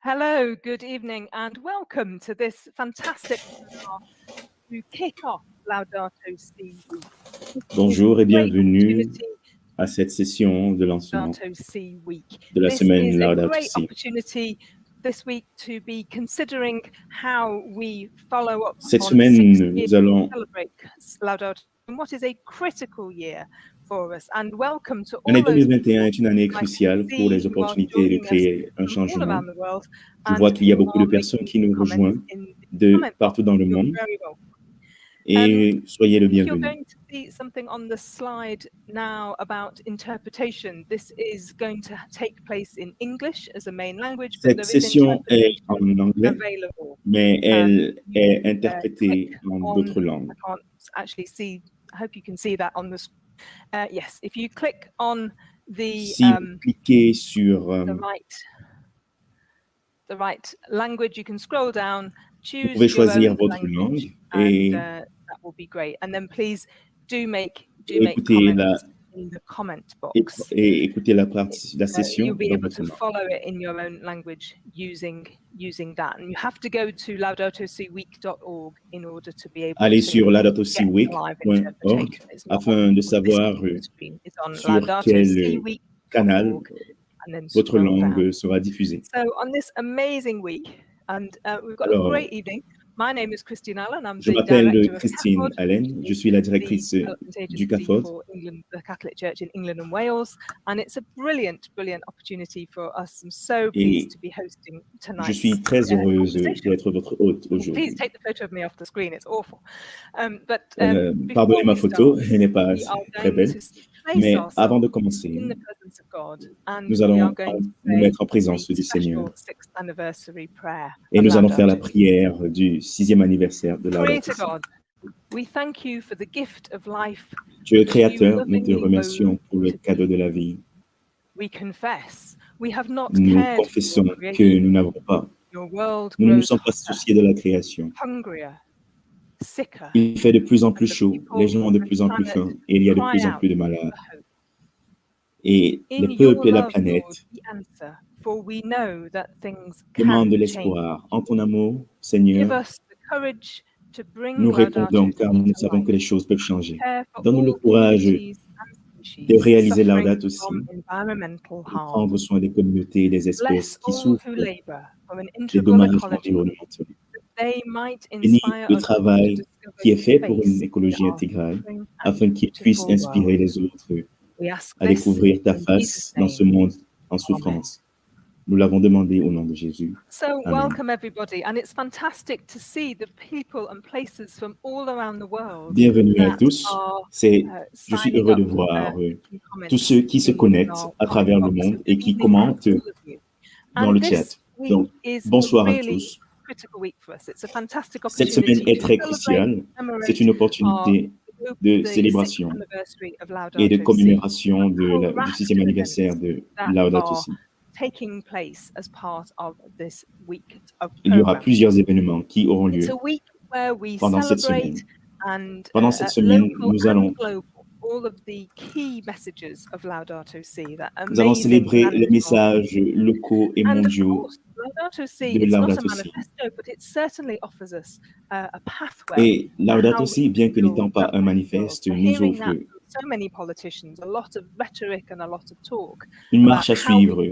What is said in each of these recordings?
Hello, good evening, and welcome to this fantastic webinar to kick off Laudato Si Week. Bonjour et bienvenue Opportunity à cette session de lancement Laudato Si Week. de la This semaine is a Laudato great Si. opportunity this week to be considering how we follow up Cette on 6 semaine, years nous allons to celebrate Laudato in what is a critical year for us. And welcome to L'année all those 2021 est une année I can cruciale pour les see who are opportunités de joining us créer un from all changement. around the world Je vois and qu'il y a who beaucoup de are personnes making qui nous comments rejoignent in the de comment partout box. dans le You're monde very welcome. et soyez le I think you're bienvenu. going to see something on the slide now about interpretation. This is going to take place in English as a main language, but Cette there is session est interpretation en anglais, available. mais elle You est click interprétée en on, d'autres langues. I can't actually see, I hope you can see that on the screen. Yes, if you click on the Si vous cliquez sur the right language, you can scroll down, vous pouvez choose your choisir own votre language, langue and et that will be great. And then please do make écouter comments in the comment box. et écouter la session You'll be dans able votre to langue. follow it in your own language using that. And you have to go to laudatosiweek.org in order to be able Allez to sur get laudatosiweek.org live interpretation. It's not afin on de this savoir screen. It's on sur quel canal and then votre scroll down. langue sera diffusée. So on this amazing week, and we've got Alors, a great evening. My name is Christine Allen. I'm je the m'appelle director of Christine CAFOD, Allen, je suis la directrice the development du agency CAFOD. for England, the Catholic Church in England and Wales, and it's a brilliant opportunity for us. I'm so pleased to be hosting tonight. Je suis très heureuse d'être votre hôte aujourd'hui. Please take the photo of me off the screen. It's awful. Pardonnez ma photo, elle n'est pas très belle. Mais avant de commencer, nous allons nous mettre en présence du Seigneur et nous allons faire la prière du 6e anniversaire de Laudato Si. Dieu créateur, nous te remercions pour le cadeau de la vie. Nous confessons que nous n'avons pas, nous ne nous sommes pas souciés de la création. Il fait de plus en plus chaud, les gens ont de plus en plus faim et il y a de plus en plus de malades. Et les peuples et la planète demandent de l'espoir. En ton amour, Seigneur, nous répondons car nous savons que les choses peuvent changer. Donne-nous le courage de réaliser Laudato Si, de prendre soin des communautés et des espèces qui souffrent des dommages environnementaux. Bénis le travail qui est fait pour une écologie intégrale, afin qu'il puisse inspirer les autres à découvrir ta face dans ce monde en souffrance. Nous l'avons demandé au nom de Jésus. So Amen. welcome everybody, and it's fantastic to see the people and places from all around the world. Bienvenue à tous. Je suis heureux de voir tous ceux qui se connectent à travers le monde et qui commentent dans le chat. Donc, bonsoir à tous. Cette semaine est très cruciale. C'est une opportunité de célébration et de commémoration du 6e anniversaire de Laudato Si. Il y aura plusieurs événements qui auront lieu pendant cette semaine. Pendant cette semaine, nous allons célébrer les messages locaux et mondiaux de Laudato Si. Et Laudato Si, bien que n'étant pas un manifeste, nous offre une marche à suivre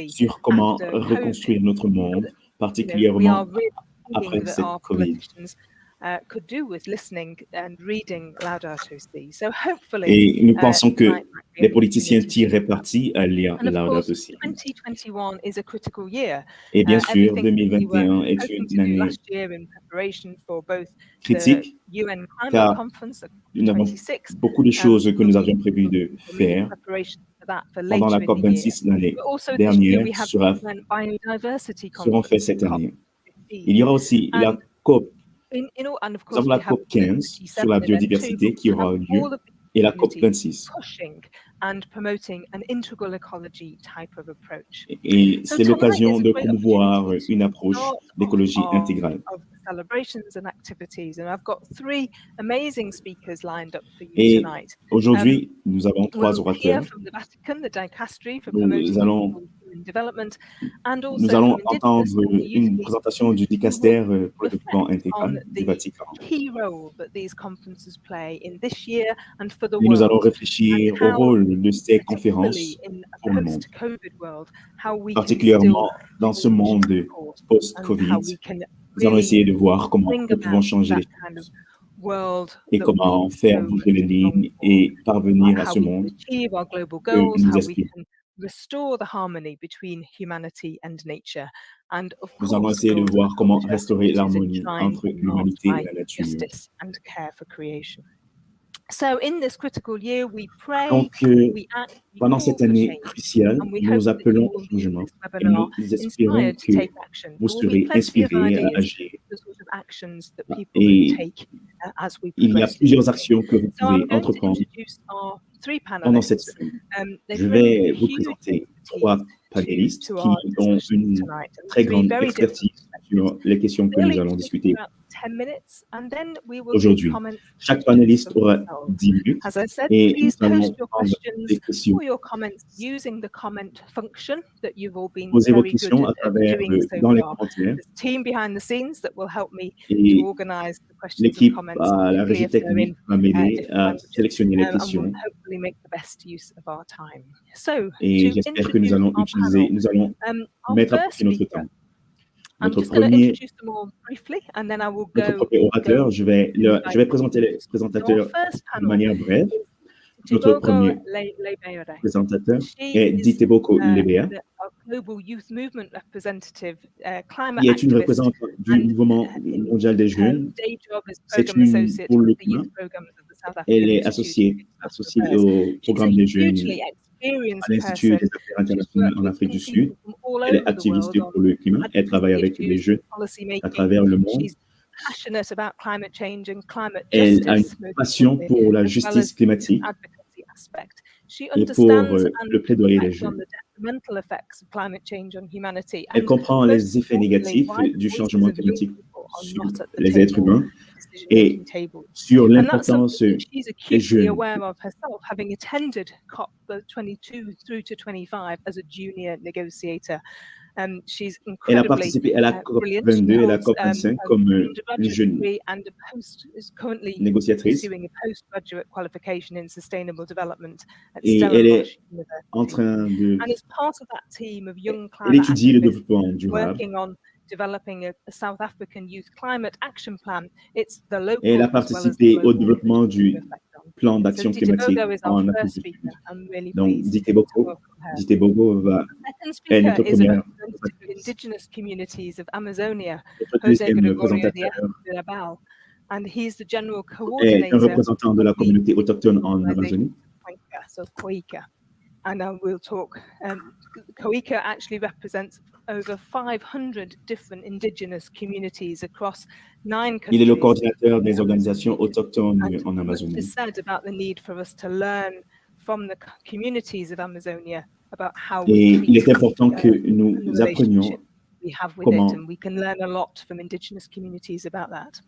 sur comment reconstruire notre monde, particulièrement après cette COVID. Et nous pensons que les politiciens tireraient parti à lire Laudato Si. Et bien sûr, 2021 est une année critique, car nous avons beaucoup de choses que nous avions prévu de faire pendant la COP26 l'année dernière seront faites cette année. Il y aura aussi la COP. Nous avons la COP 15 sur la biodiversité qui aura lieu et la COP 26. Et c'est l'occasion de promouvoir une approche d'écologie intégrale. Et aujourd'hui, nous avons 3 orateurs. Nous allons and development, and Nous also allons from entendre Indigenous and youth une leaders présentation du who will dicaster pour le développement reflect on intégral du the Vatican. key role that these conferences play in this year and for the Et nous allons world, and réfléchir au how, rôle de ces particularly conférences in pour a le monde, post-COVID world, how we can still particulièrement dans ce change monde course and how post-Covid. we can Nous allons really essayer de voir comment bring nous pouvons about changer that les kind of choses world et that we comment faire so bouger les much long lignes for, et parvenir à how ce we can monde achieve our global que goals, nous how we aspirons. can restore the harmony between humanity and nature, and of Nous allons course essayer de build a voir comment culture restaurer which is l'harmonie enshrined entre and marked l'humanité by et la nature. justice and care for creation. So in this critical year, we pray, Donc, we act, we pendant call cette for année change, cruciale, and we hope nous that you appelons will au leave changement this et webinar nous espérons inspired to que take action. vous There will be serez plenty of inspirés à ideas, agir. the sort of actions that people can Et take as we il y a progress through plusieurs the year. actions que vous So I'm pouvez going to entreprendre introduce our three pendant cette panelists. semaine. They Je bring vais vous huge présenter expertise 3 panélistes to qui our ont discussions une tonight, and très three grande very different expertise perspectives. sur les questions que They'll nous each allons speak discuter for about 10 minutes, and then we will take aujourd'hui. comments and Chaque questions panéliste from aura yourselves. 10 minutes As I said, et please nous allons post your prendre questions des questions. or your comments using the comment function that you've all been Posez vos very good questions à at travers doing so dans les far. commentaires There's a team behind the scenes that will help me to et organize the questions and l'équipe comments, à la particularly régie if they're in technique va m'aider different à languages, sélectionner les and will questions hopefully make the best use of our time. So, et to j'espère que nous introduce allons our panel, nous allons our mettre à first profit notre speaker, temps. I'm Notre just going to premier introduce them all briefly, and then I will Notre go premier orateur, je vais présenter les So our présentateurs first de panel manière brève. is Notre Tibogo premier Lebeere. présentateur She est is Diteboko Lebea, a global youth movement representative, climate qui est une activist, représentante du and mouvement mondial des her jeunes. day job is C'est program une associate pour with le the youth climat. programs of the South Elle African est Institute of International associée Affairs. au She's a programme des jeunes hugely à experienced l'Institut des person. affaires She's internationales worked en with Afrique young du Sud. people from all Elle est over the world activiste on pour le climat. Elle travaille advocacy avec des issues, jeunes policy à making. travers le monde. She's passionate about climate change and climate Elle a une justice, most passion importantly, pour la as well as justice climatique advocacy aspect. She et pour understands and le plaidoyer des reflects on jeunes. the detrimental effects of climate change on humanity, Elle and comprend most les effets importantly, négatifs why the du voices changement of young climatique people are sur not at the les êtres table, humain et decision-making table. sur And that's something l'importance that she's des acutely jeunes. aware of herself, having attended COP 22 through to 25 as a junior negotiator. She's Elle a incredibly participé à la COP brilliant. She 22 et la holds COP an 25 comme une undergraduate jeune degree and is currently négociatrice pursuing a postgraduate qualification in sustainable development at et elle est Stellenbosch en University. train de... And as part of that team of young Elle climate étudie le activists développement durable working on developing a South African youth climate action plan, it's the et elle a local as well as the participé au global développement image we du reflect on. plan So d'action climatique Ditebogo is our en Afrique first du speaker. Sud. I'm really Donc, pleased to welcome her. Ditebogo Second est speaker notre is a première representative of indigenous communities of Amazonia, Notre Jose deuxième Gregorio présentateur de Rabal, and he's the general est un coordinator représentant de of la the communauté autochtone en organization Amazonie. Cuenca, so Coica. And we'll talk. Coica actually represents over 500 different indigenous communities across 9 countries. Il est le coordinateur des organisations autochtones en Much Amazonie. is said about the need for us to learn from the communities of Amazonia about how we Et treat il est important que and the nous apprenions relationship we have with comment it, and we can learn a lot from indigenous communities about that.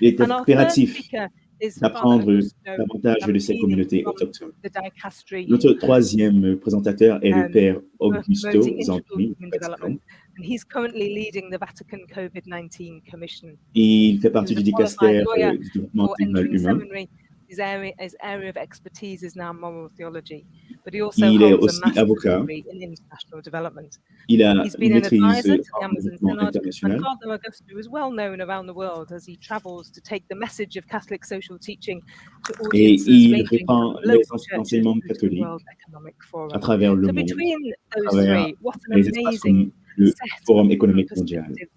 il est And our third impératif speaker is Father d'apprendre Augusto davantage de ces Zampini communautés from autochtones. the Dicastery Notre troisième présentateur est le père Augusto promoting integral Zampini du human Vatican. development, and he's currently leading the Vatican COVID-19 Commission. Il fait partie He's du a qualified dicaster lawyer du développement before intégral entering humain. seminary. His area of expertise is now moral theology, but he also Il est holds a aussi master's avocat. degree in international development. Il a He's une been an maîtrise advisor to the en Amazon développement Synod, and international Father Augusto is well known around the world as he travels to take the message of Catholic social teaching to et audiences il ranging from répand les local churches enseignements through to the catholiques World Economic à Forum. travers le So monde, between à those travers three, what an les espaces amazing comme le set Forum of économique mondial. perspectives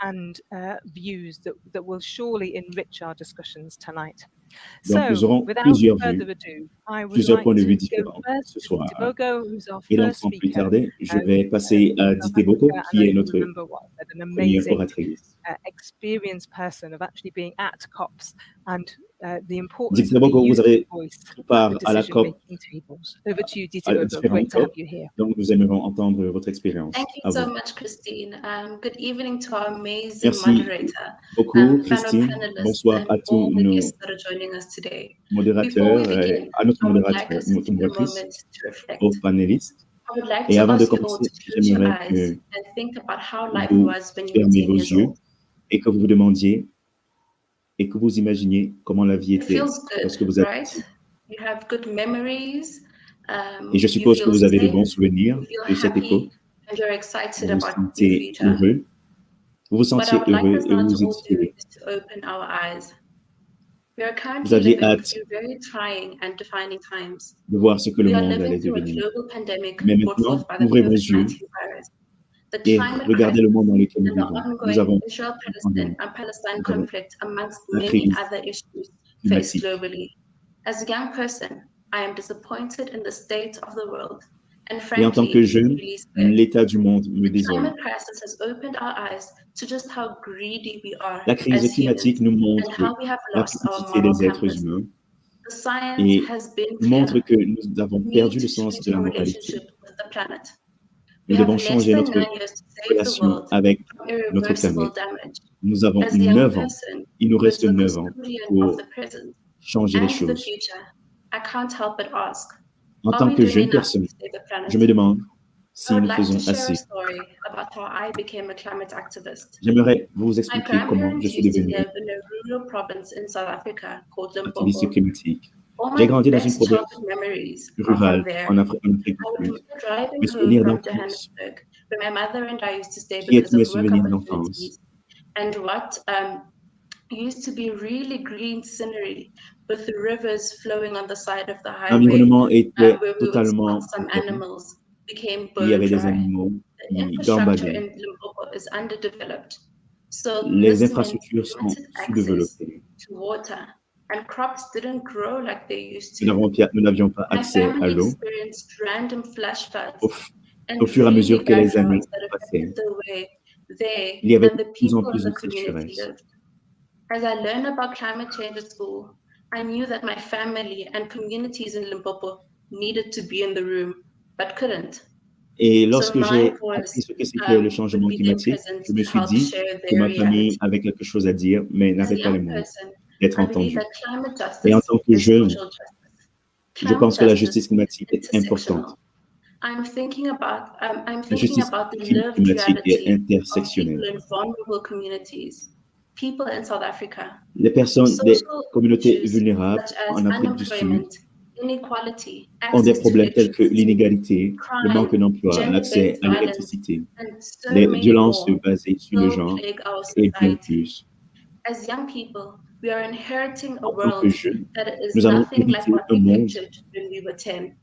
and views that will surely enrich our discussions tonight. Donc, nous So, aurons without plusieurs further vues, ado, I would plusieurs like points de to vue go différents first ce to soir. Ditebogo, who's our Et donc, first sans plus speaker. tarder, je vais passer à South Diteboko, Africa, qui and I est can notre remember what an première amazing oratrice. experienced person of actually being at COPs and the importance of the Diteboko, vous youth avez voice pris at part the à la COP, decision-making tables. Over to you, à Ditebogo. différentes Great to have COP. you here. Donc, nous aimerions entendre votre expérience. Thank you so much, Christine. Good evening to our amazing Merci moderator, beaucoup, fellow Christine. panelists, Bonsoir and à all tous the nos guests that are joining us today. Before modérateurs, we begin, à notre I would like modérateur, us to notre take a modératrice, moment to reflect. aux panélistes. would like Et to avant de ask you all commencer, to close your j'aimerais eyes que and think about how life vous was when you were fermiez 10 vos years yeux old. et que vous vous demandiez et que vous imaginiez comment la vie It était feels good, lorsque vous êtes right? petit. You have good memories. Et je You suppose que feel vous avez de safe. bons souvenirs You feel de cette époque. happy, and you're excited Vous vous about your sentez future. heureux, vous vous What I sentiez would like heureux us et now vous to vous all do étiez, is to open our eyes. We are vous currently aviez living hâte through very trying and defining times. de voir ce que le We are monde living allait through a devenir. global pandemic Mais brought maintenant, forth by the ouvrez vos COVID-19 yeux virus. The et climate regardez le crisis monde dans lequel nous and the vivons. Nous ongoing avons Israel-Palestine pardon, conflict, amongst la many crise other issues faced climatique. globally. As a young person, I am disappointed in the state of the world, and Et en tant que frankly, jeune, really scared. l'état du monde me The désole. climate crisis has opened our eyes to just how greedy we are La crise as climatique humans nous and montre how we have la lost our cupidité moral des êtres compass. humains The science et has been montre clear. que nous avons We perdu need le to sens change de la our moralité. relationship with the planet. Nous We have devons less changer than notre 9 years to save the relation world avec from notre irreversible planète. damage. Nous avons As a young 9 ans. person Il nous who is reste the 9 ans custodian of pour the present changer les and the choses. future, I can't help but ask, En are tant we que doing jeune enough personne, to save the je planet? me demande I si would nous like to faisons share a assez. story about how I became a climate activist. J'aimerais vous My expliquer comment je grandparents suis used to devenu live in a rural province in South Africa called activiste Limpopo. climatique. All J'ai my grandi dans une best province childhood memories are rurale from there. en Afrique du I would Sud. remember driving Mes home souvenirs from d'enfance, Johannesburg, where my mother and I used to stay qui est because mes of work souvenirs d'enfance, opportunities, and what used to be really green scenery with the rivers flowing on the side of the highway, l'environnement était where we would spot totalement some vert. animals, became Il y bone avait des dry. animaux The qui infrastructure gambadaient. in Limpopo is underdeveloped, so Les this meant infrastructures sont limited access sous-développées. to water, and crops didn't grow like they used Nous to. n'avions pas My accès à family l'eau. experienced random flash floods Au, and au fur et à mesure really que bad les années droughts that passaient, affected the way they il y avait and the de plus en people in plus the de community sécheresse. lived. As I learned about climate change at school, I knew that my family and communities in Limpopo needed to be in the room, but couldn't. Et So lorsque my j'ai appris voice ce que c'était le would changement be there climatique, present je me to suis help dit share que their ma famille reality. avait quelque chose à dire, mais As a n'avait pas les young moyens person, d'être I believe entendue. that climate Et en justice tant que is jeune, social justice. je Climate pense que la justice justice climatique is est importante. intersectional. I'm thinking about La justice the lived climatique est reality of people intersectionnelle. in vulnerable communities, people in South Africa. Les personnes des Social communautés issues vulnérables such as en Afrique du Sud unemployment, inequality, ont des access to problèmes tels que electricity, l'inégalité, le manque crime, d'emploi, l'accès gender-based à violence, l'électricité, and so les many violences more basées sur le still genre plague our et bien society. plus. As young people, we are inheriting a En tant que world jeunes, that is nous allons nothing like hériter what un we monde, pictured when we were 10.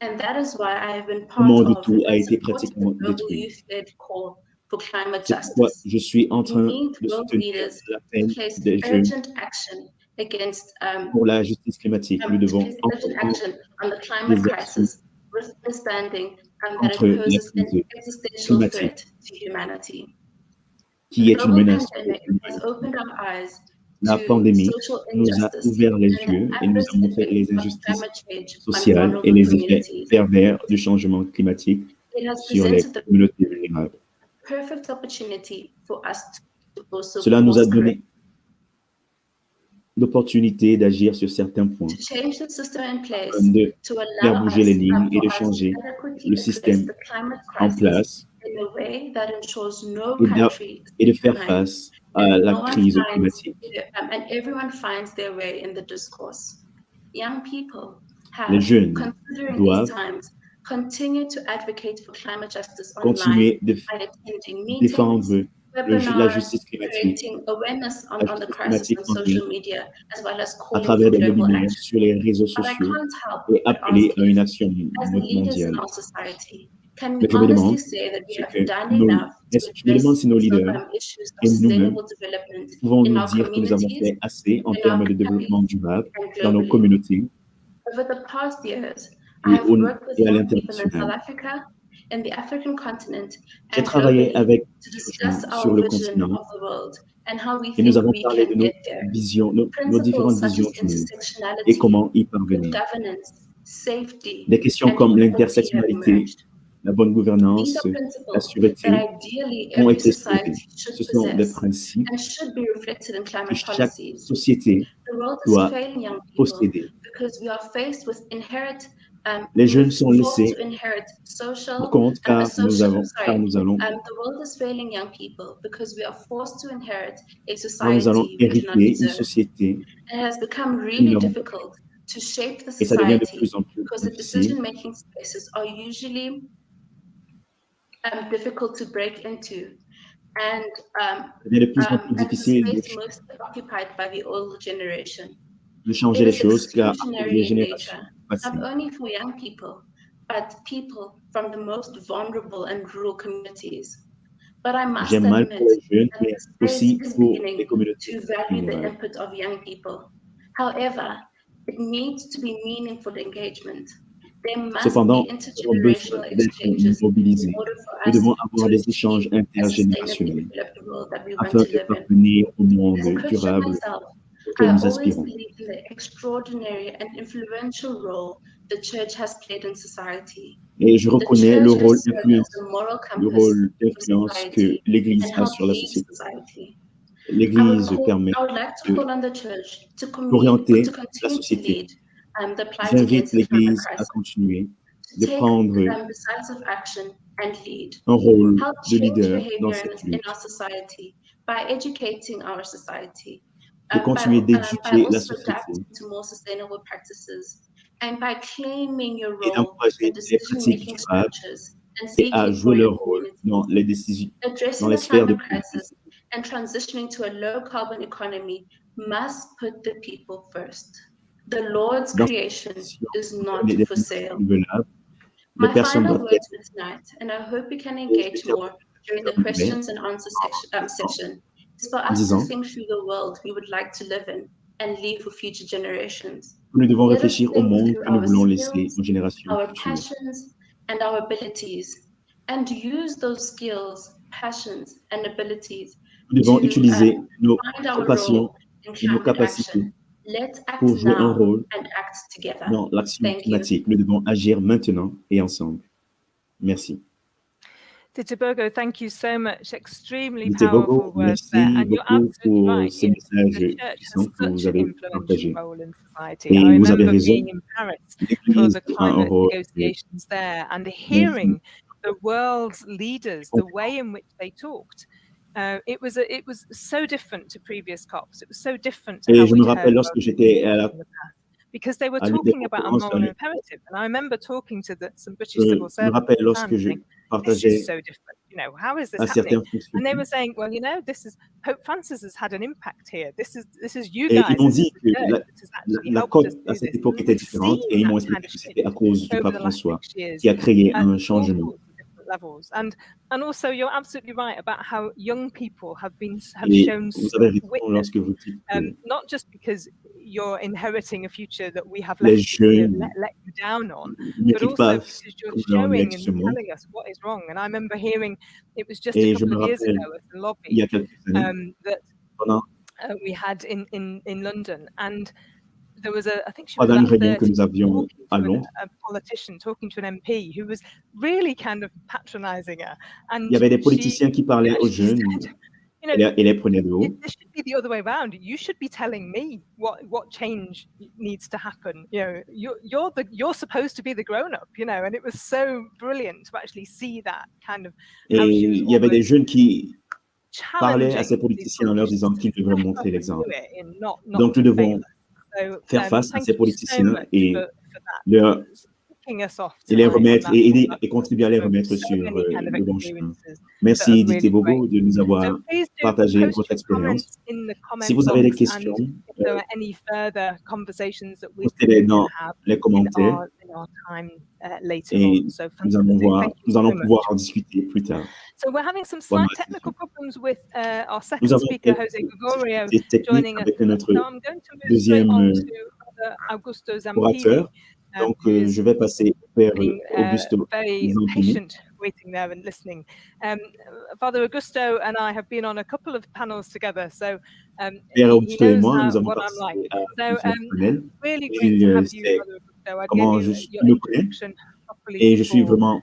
And that is why I have been un part monde où of tout a and été supported the pratiquement global détruit. youth-led call for climate C'est pourquoi justice. je suis en We train need de world soutenir leaders to l'appel place des jeunes urgent action against pour la justice climatique. Nous to devons place urgent entreprendre action on the climate des actions crisis, with understanding that contre it la poses an crise existential climatique, threat to humanity. qui The est une global menace pour pandemic has l'humanité. opened our eyes La to pandémie social nous a injustice ouvert les and the yeux et nous adverse a montré effects les of injustices climate change on sociales et vulnerable les effets communities. pervers du changement climatique It has sur les presented the communautés vulnérables. perfect opportunity for us to also Cela nous a course correct, donné l'opportunité d'agir sur certains points, to change the system in place, comme de to faire allow bouger les us lignes et for de us to changer adequately le address système the climate en crisis place in a way that ensures no et country is et de left faire behind, face à and la no one crise finds climatique. and everyone finds their way in the discourse. Young people Les have, jeunes considering these doivent times, continue to advocate for climate justice online continuer de by attending meetings, défendre la webinars, justice climatique, creating awareness la on the justice crisis climatique on en ligne, social media, as well as à calling travers for des global webinaires action. sur les réseaux But I sociaux can't help et but ask appeler à you, une action as leaders in mondiale. our society, can we Mais je me honestly demande say that we ce have que done enough to je me demande address si nos leaders issues of et nous-mêmes sustainable development pouvons in nous our dire que nous avons communities, fait assez en in our termes de développement countries, durable and dans nos globally? communautés Over the past years, I have worked with et à young people in South l'international. Africa, in the African continent, J'ai and travaillé globally avec to des discuss gens sur our le vision continent of the world and how we et nous think avons we parlé can de nos get there. visions, nos Principles différentes such as visions du monde et intersectionality, comment y good parvenir. governance, safety, Des questions and comme equality have l'intersectionnalité, emerged. la bonne These gouvernance, are la principles that sûreté ideally ont every été society soulevés. should Ce sont des possess principes and should be reflected in que climate chaque policies. société The world is doit failing young people posséder. because we are faced with inherent Les jeunes sont forced laissés to inherit pour compte car nous allons, the world is failing young people because we are forced to inherit a society we do not hériter une deserve. société It has become qui really ne difficult to shape the et ça devient de society plus en plus because the difficile. decision-making spaces are usually difficult to break into, and Ça devient de plus en plus the difficile space mostly occupied by the older generation. de changer It les is choses car à cause des exclusionary in générations nature, passées. not only for young people, but people from the most vulnerable and rural communities. But I must J'aime mal pour admit les jeunes, that mais the aussi space is pour beginning les communautés to en value the général. input of young people. However, it needs to be meaningful engagement. There must Cependant, be nous avons besoin intergenerational d'être exchanges in mobilisés. order for Nous us devons to avoir des échanges achieve a sustainably intergénérationnels developed world that we want afin to de live in. parvenir au monde As a Christian durable myself, auquel I nous always aspirons. believe in the extraordinary and influential role the church has played in society. Et je The reconnais church has served as a moral le compass rôle for d'influence que society l'Église and a helped sur la lead société. society. L'Église permet I would like to call on the church to d'orienter la continue to société. lead the plight J'invite against the climate l'Église à crisis, continuer to de take prendre decisive action and lead. un rôle Help de change leader dans behavior cette in lutte, our society by educating our society, de continuer by d'éduquer la also société adapting to more sustainable practices, and by claiming your et role in d'encourager les pratiques decision-making durables structures and et à seeking jouer for your leur rôle dans communities. les décisions, dans Addressing les the sphères de climate crisis and transitioning to a low-carbon economy must put the people first. The Lord's dans creation is not des for énergies sale. renouvelables. Les My personnes final doivent words être for tonight, and I hope we can et je engage vais more during the terminer questions and answers section, is for en us to disant think through the world we would like to live in and leave for future generations. que nous devons Let us réfléchir au think monde through que nous our voulons laisser skills, aux générations our futures. passions, and our abilities, and use those skills, passions, and abilities Nous devons to utiliser find our notre passion role in et nos climate capacités action. Let's act pour jouer un now rôle and act together. dans l'action Thank you. climatique. Nous devons agir maintenant et ensemble. Merci. Titibogo, thank you so much. Extremely Bogo, powerful words there. merci And you're beaucoup absolutely pour right. ces You know, the messages church puissants has que vous such an avez influential partagés. role in society. I Et vous avez remember raison, being in Paris for l'Église the a un climate rôle negotiations there and hearing the world's leaders, the way in which they talked. It was so different to previous COPs. It was so different to how Et je me we'd heard rappelle lorsque j'étais in the past. Because they were à l'une des talking about a conférences, moral imperative. And I remember talking to some British je civil me servants rappelle at the lorsque time je saying, this is partageais so different. You know, how is this à happening? certains fonctionnaires. And they were saying, well, you know, Pope Francis has had an impact here. This is you Et ils guys, m'ont this is dit the que church that has actually la helped COP us à do cette this. époque And était we've différente seen et ils that m'ont kind expliqué of que c'était à shift cause du over pape the last François 6 years qui a créé at un all changement. sorts of different levels. And also you're absolutely right about how young people have Et shown vous such avez raison witness, lorsque vous dites que not just because you're inheriting a future that we have les let jeunes you down on, ne but quittent also pas because you're comme leur showing legs and ce monde. telling us what is wrong. And I remember hearing, it was just a Et je couple me of years rappelle, ago at the il y lobby a quelques années, that pendant we had in London, and there was I think she was pendant une about réunion que 30, nous avions talking à to Londres, a politician, talking to an MP who was really kind of patronizing her. And il y avait des she politiciens qui parlaient aux actually jeunes said, you know, et les prenaient de haut. this should be the other way around. You should be telling me what change needs to happen. You know, you're supposed to be the grown up. You know, and it was so brilliant to actually see that kind of how she was Et il y avait des jeunes qui parlaient à ces challenging these politiciens en leur politicians disant to qu'ils devraient step montrer up and do l'exemple. it and not Donc to nous fail devons us. So faire face à thank ces you so politiciens much et for that, les kicking us off et les tonight on remettre that et aider front. et contribuer à les remettre So sur many kind of le bon chemin. experiences that are Merci Dité really great. Bogo de nous So avoir please do partagé post votre your comments expérience. in the Si comment vous avez des box, questions, and if there are any further conversations that we postez-les can dans have les in commentaires our time later et on. So nous allons fantastic. Thank you allons so pouvoir much. en discuter plus tard. So we're having some Pendant slight la technical session. problems with our Nous second avons speaker, quelques Jose Gregorio, difficultés techniques joining us. avec notre So I'm going to move straight deuxième on to Father Augusto Zampini, orateur. Donc, who is je vais passer au Père being Augusto very Zampini. patient, waiting there and listening. Father Augusto and I have been on a couple of panels together, so Père he Augusto et knows moi, nous avons what I'm like. participé à So plusieurs panels. really Et great to have you, sait Father Augusto. I'll give comment you il your me connaît. introduction properly Et je suis before. vraiment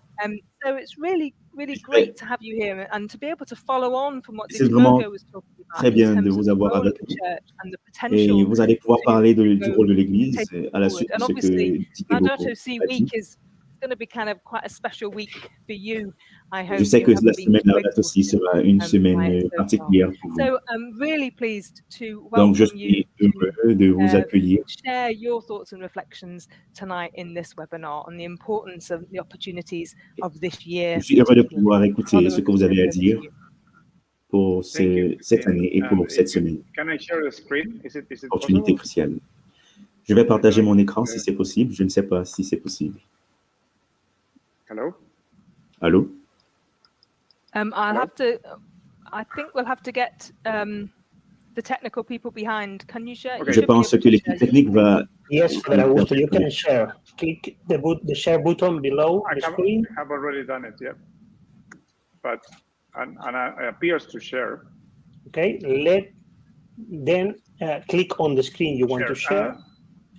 So it's really really great to have you here and to be able to follow on from what C'est vraiment Didier was talking about très bien in de terms of vous the avoir role of avec the nous. church and the Et potential vous allez pouvoir parler du rôle de to l'Église take à la forward. suite de And ce que obviously, Didier Laudato Si a dit. week is going to be kind of quite a special week for you. I hope Je sais you que haven't la been semaine Laudato spoiled Si sera une by semaine it so far. particulière pour vous. So I'm really pleased to Donc, je welcome you suis heureux de vous accueillir. share your thoughts and reflections tonight in this webinar on the importance of the opportunities of this year. Je suis heureux de pouvoir écouter ce que vous avez à dire pour cette année et pour cette semaine. Opportunité cruciale. Je vais partager mon écran si c'est possible. Je ne sais pas si c'est possible. Hello? Allô? I think we'll have to get the technical people behind. Can you share? Je pense que l'équipe technique va... Yes, Father Augusto, you can share. Click the share button below the screen. I have already done it, yeah. But and it appears to share. Okay, then click on the screen you want to share.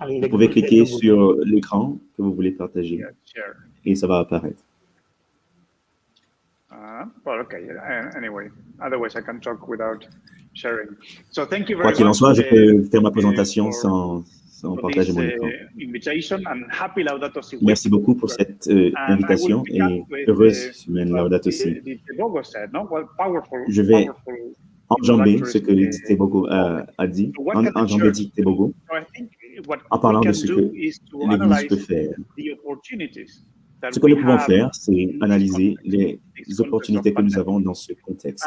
Vous pouvez cliquer sur l'écran que vous voulez partager. Yeah, et ça va apparaître. Well, okay. Anyway, otherwise I can talk without sharing. So thank you very much. Quoi qu'il en soit, je peux faire ma présentation sans partager mon écran. Merci beaucoup pour cette invitation et heureuse semaine Laudato Si. Je vais enjamber ce que Didier Bogo a dit, enjamber Didier Bogo, en parlant de ce que l'Église peut faire. Ce que nous pouvons faire, c'est analyser les opportunités que nous avons dans ce contexte.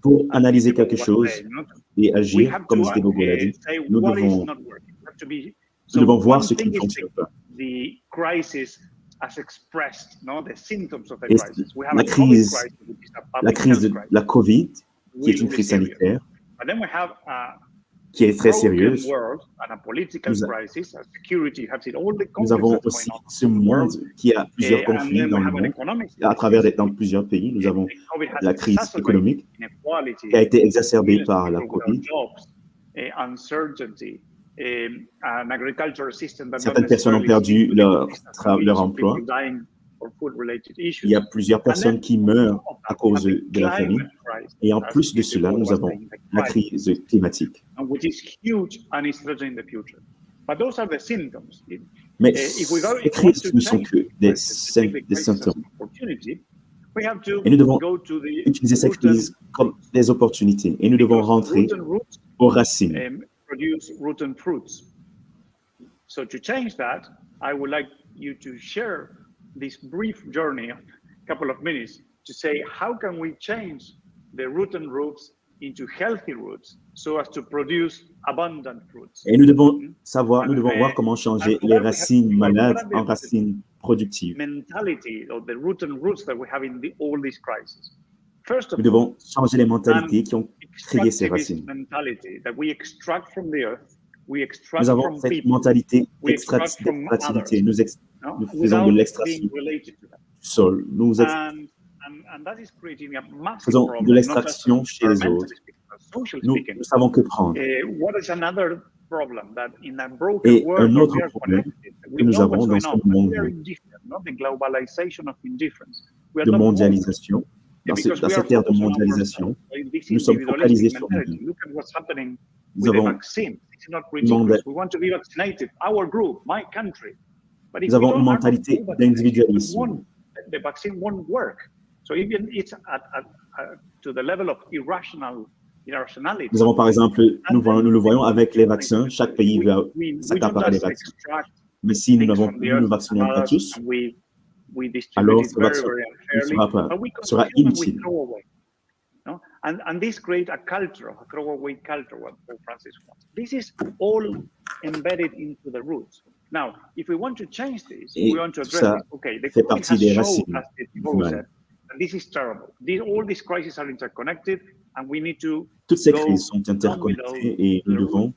Pour analyser quelque chose et agir, comme Didier Bogo l'a dit, nous devons voir ce qui ne fonctionne pas. Et la crise de la COVID, qui est une crise sanitaire, qui est très sérieuse. Nous avons aussi ce monde qui a plusieurs conflits dans le monde, dans plusieurs pays. Nous avons la crise économique qui a été exacerbée par la COVID. Certaines personnes ont perdu leur emploi. Il y a plusieurs personnes qui meurent à cause de la famine. Et en plus de cela, nous avons la crise climatique. Mais ces crises ne sont que des symptômes. Et nous devons utiliser ces crises comme des opportunités. Et nous devons rentrer aux racines. So to change that, I would like you to share this brief journey, a couple of minutes, to say how can we change the rotten roots into healthy roots so as to produce abundant fruits. Et nous devons voir comment changer les racines malades en racines productives. Mentality of the rotten roots that we have in all these crises. First of Nous devons changer les mentalités qui ont créé ces racines. Nous avons cette mentalité d'extractivité. Nous faisons de l'extraction du sol. Nous faisons de l'extraction chez les autres. Nous ne savons que prendre. Et un autre problème que nous avons dans ce monde de mondialisation, dans cette ère de mondialisation, nous sommes focalisés sur nous. Nous avons une mentalité d'individualisme. Nous avons par exemple, nous le voyons avec les vaccins, chaque pays veut s'accaparer les vaccins. Mais si nous ne vaccinons pas tous, alors ce vaccin sera inutile. And this creates a culture, a throwaway culture, what Francis wants. This is all embedded into the roots. Now, if we want to change this, we want to address it. Okay, the COVID has shown us, as Paul said, and this is terrible. All these crises are interconnected, and we need to Toutes ces crises sont interconnectées et nous devons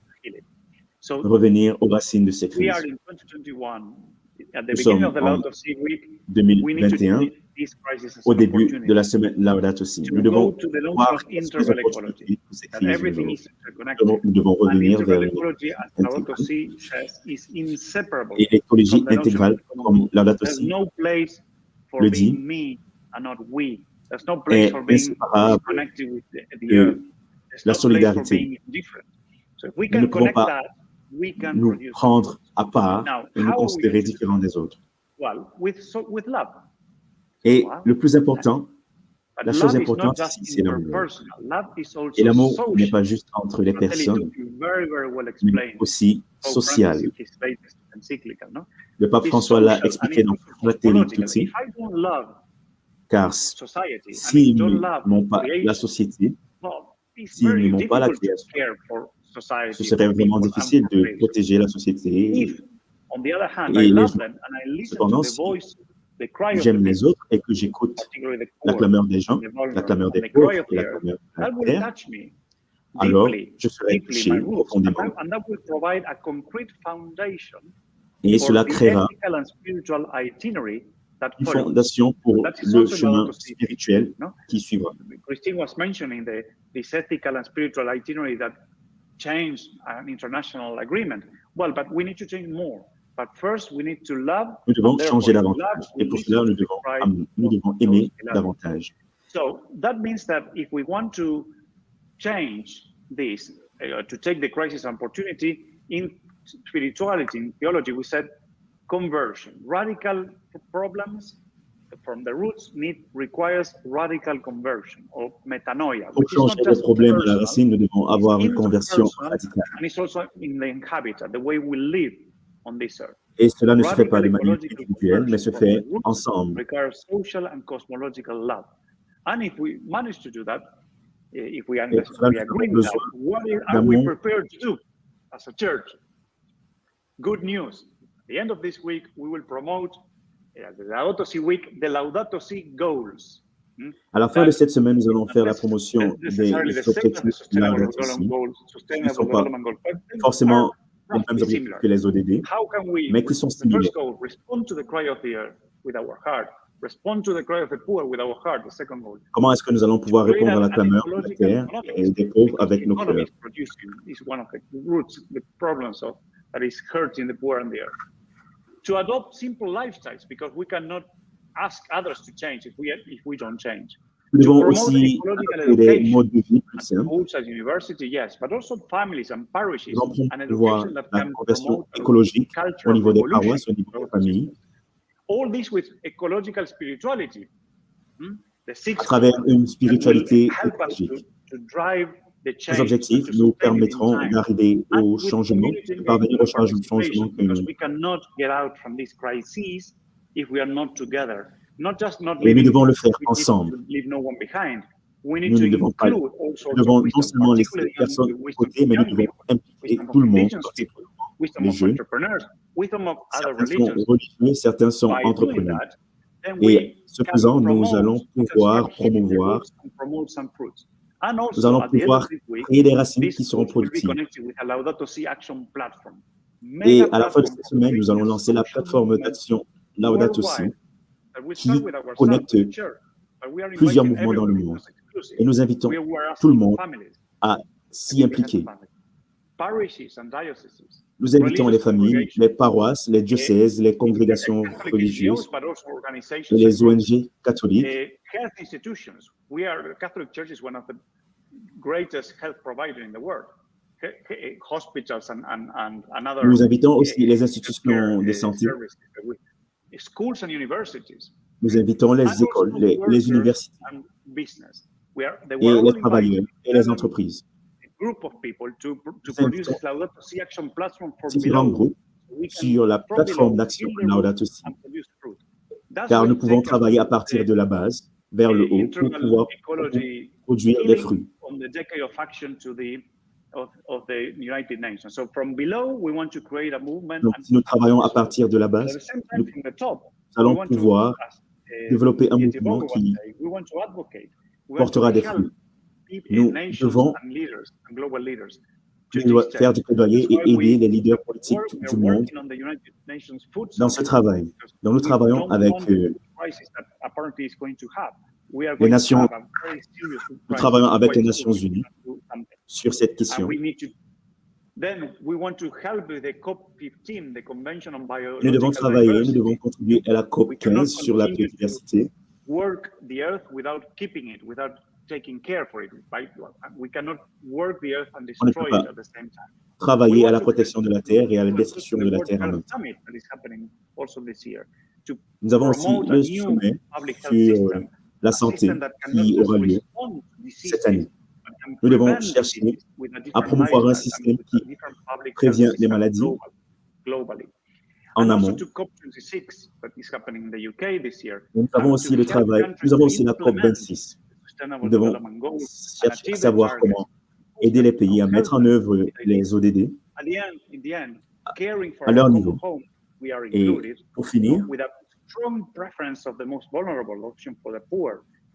revenir aux racines de ces crises. Nous sommes en 2021 au début de la semaine Laudato Si. Nous devons voir les opportunités que ces crises nous offrent. Nous devons revenir vers une écologie intégrale. Et l'écologie intégrale, comme Laudato Si le dit, est inséparable de la solidarité. Nous ne pouvons pas nous prendre à part et nous considérer différents des autres. Et le plus important, la chose importante ici, c'est l'amour. Et l'amour n'est pas juste entre les personnes, mais aussi social. Le pape François l'a expliqué dans Fratelli Tutti, car s'ils n'aiment pas la société, s'ils n'aiment pas la création, ce serait vraiment difficile de protéger la société. Et cependant, si j'aime les autres et que j'écoute la clameur des gens, la clameur des pauvres et la clameur de la terre, alors je serai touché profondément. Et cela créera une fondation pour le chemin spirituel qui suivra. Christine was mentioning this ethical and spiritual itinerary that changed an international agreement. Well, but we need to change more. But first, we need to love. Nous devons changer davantage. Et pour cela, nous devons aimer davantage. So that means that if we want to change this, to take the crisis opportunity in spirituality, in theology, we said conversion. Radical problems from the roots requires radical conversion or metanoia. Pour changer les problèmes à la racine, nous devons avoir une conversion radicale. And it's also in the habitat, the way we live on this earth. Et cela ne se fait pas de manière individuelle, mais se fait ensemble. Requires social and cosmological love. And if we manage to do that, if we agree with that, what are we prepared to do as a church? Good news. At the end of this week, we will promote the Laudato Si week, the Laudato Si goals. À la fin de cette semaine, nous allons faire la promotion des objectifs de Laudato Si, qui ne sont pas forcément les mêmes objectifs que les ODD, mais qui sont similaires. Comment est-ce que nous allons pouvoir répondre à la clameur de la terre et des pauvres avec nos cœurs? To adopt simple lifestyles, because we cannot ask others to change if we don't change. Nous devons aussi adopter des modes de vie plus simples. University, yes, but also families and parishes. Nous allons pouvoir la conversion écologique au niveau des paroisses, au niveau des familles. All this with ecological spirituality. À travers une spiritualité écologique. Ces objectifs nous permettront d'arriver au changement, de parvenir au changement que nous. Et nous devons le faire ensemble. Nous devons non seulement laisser les personnes de côté, mais nous devons impliquer tout le monde, les jeunes. Certains sont religieux, certains sont entrepreneurs. Et ce faisant, nous allons pouvoir promouvoir. Nous allons pouvoir créer des racines qui seront productives. Et à la fin de cette semaine, nous allons lancer la plateforme d'action Laudato Si, qui connecte plusieurs mouvements dans le monde. Et nous invitons tout le monde à s'y impliquer. Nous invitons les familles, les paroisses, les diocèses, les congrégations religieuses, et les ONG catholiques. Nous invitons aussi les institutions de santé. Nous invitons les écoles, les universités, et les travailleurs et les entreprises. Nous invitons différents groupes sur la plateforme d'action Laudato Si, car nous pouvons travailler à partir de la base vers le haut pour pouvoir produire des fruits. Donc, si nous travaillons à partir de la base, nous allons pouvoir développer un mouvement qui portera des fruits. Nous devons faire du plaidoyer et aider les leaders politiques du monde dans ce travail. Donc, nous travaillons avec apparently is going to have. We are Les going to nations, have a very serious nous travaillons avec les way Nations Unies sur cette question. we need to. Then we want to help with the COP15, the Convention on Nous Biological devons travailler, nous Diversity. devons contribuer à la COP 15 sur la biodiversité. Work the earth without keeping it, without taking care for it. Right? We cannot work the earth and destroy it at the same time. Travailler à la protection de la terre et à la destruction de la terre en même temps. Nous avons aussi le sommet sur la santé qui aura lieu cette année. Nous devons chercher à promouvoir un système qui prévient les maladies en amont. Nous avons aussi le travail, nous avons aussi la COP26. Nous devons chercher à savoir comment aider les pays à mettre en œuvre les ODD à leur niveau. Et pour finir,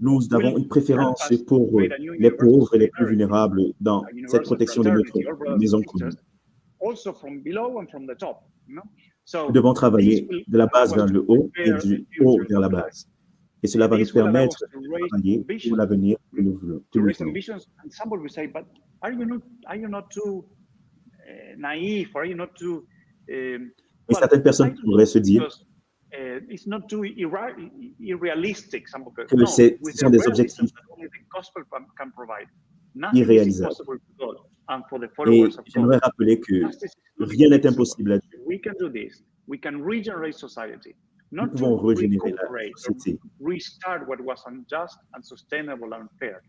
nous avons une préférence pour les pauvres et les plus vulnérables dans cette protection de notre maison commune. Nous devons travailler de la base vers le haut et du haut vers la base. Et cela va nous permettre de travailler pour l'avenir que nous voulons. Et certaines personnes pourraient se dire que ce sont des objectifs irréalisables. Et j'aimerais rappeler que rien n'est impossible à Dieu. Nous pouvons régénérer la société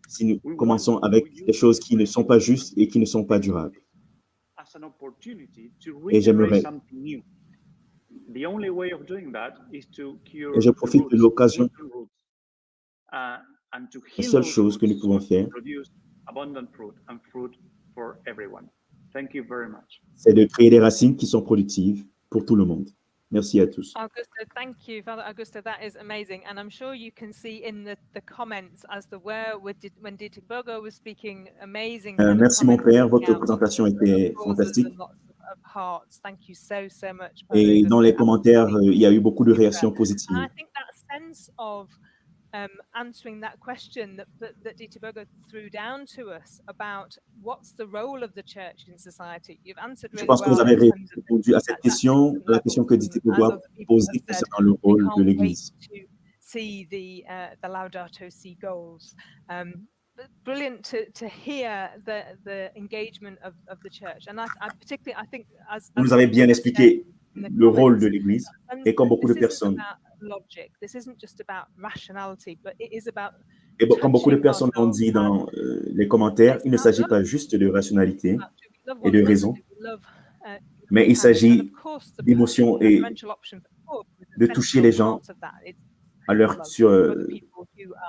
si nous commençons avec des choses qui ne sont pas justes et qui ne sont pas durables. Et j'aimerais, et je profite de l'occasion, la seule chose que nous pouvons faire, c'est de créer des racines qui sont productives pour tout le monde. Merci à tous. Augusto, thank you, Father Augusto. That is amazing, and I'm sure you can see in the comments as there were when Dieter Berger was speaking, amazing. Merci mon père, votre présentation était fantastique. Thank you so much. Et dans les commentaires, il y a eu beaucoup de réactions positives. I think that sense of answering that question that Dieter Berger threw down to us about what's the role of the church in society. You've answered really well. Je pense que vous avez répondu à cette question, à la question que Dieter Berger a posée concernant le rôle de l'Église. See the Laudato Si goals. Brilliant to hear the engagement of the church, and I particularly I think as vous nous avez bien expliqué le rôle de l'Église, et comme beaucoup de personnes. Et comme beaucoup de personnes l'ont dit dans les commentaires, il ne s'agit pas juste de rationalité et de raison, mais il s'agit d'émotion et de toucher les gens à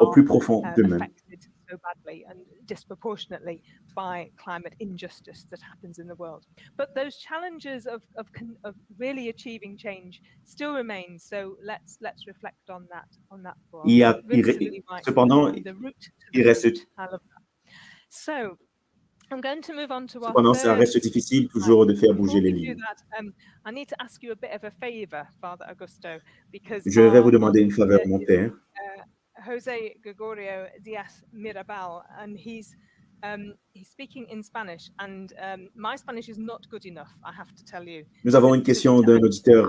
au plus profond d'eux-mêmes. So badly and disproportionately by climate injustice that happens in the world. But those challenges of really achieving change still remain. So let's reflect on that Cependant, il reste. So I'm going to move on to our Cependant, ça reste difficile toujours de faire bouger les lignes. I need to ask you a bit of a favor, Father Augusto, because je vais vous demander une faveur, mon père. Jose Gregorio Diaz Mirabal, and he's speaking in Spanish, and my Spanish is not good enough, I have to tell you. Nous avons une question d'un auditeur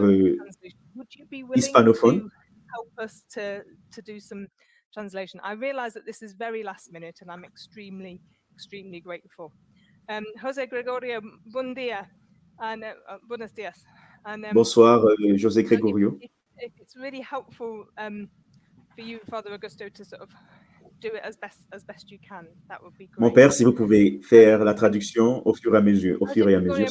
hispanophone. Help us to do some translation. I realize that this is very last minute, and I'm extremely grateful. Jose Gregorio, buen día, and buenos días. And, bonsoir, José Gregorio. If it's really helpful for you, Father Augusto, to sort of do it as best you can, that would be great. Mon père, si vous pouvez faire la traduction au fur et à mesure,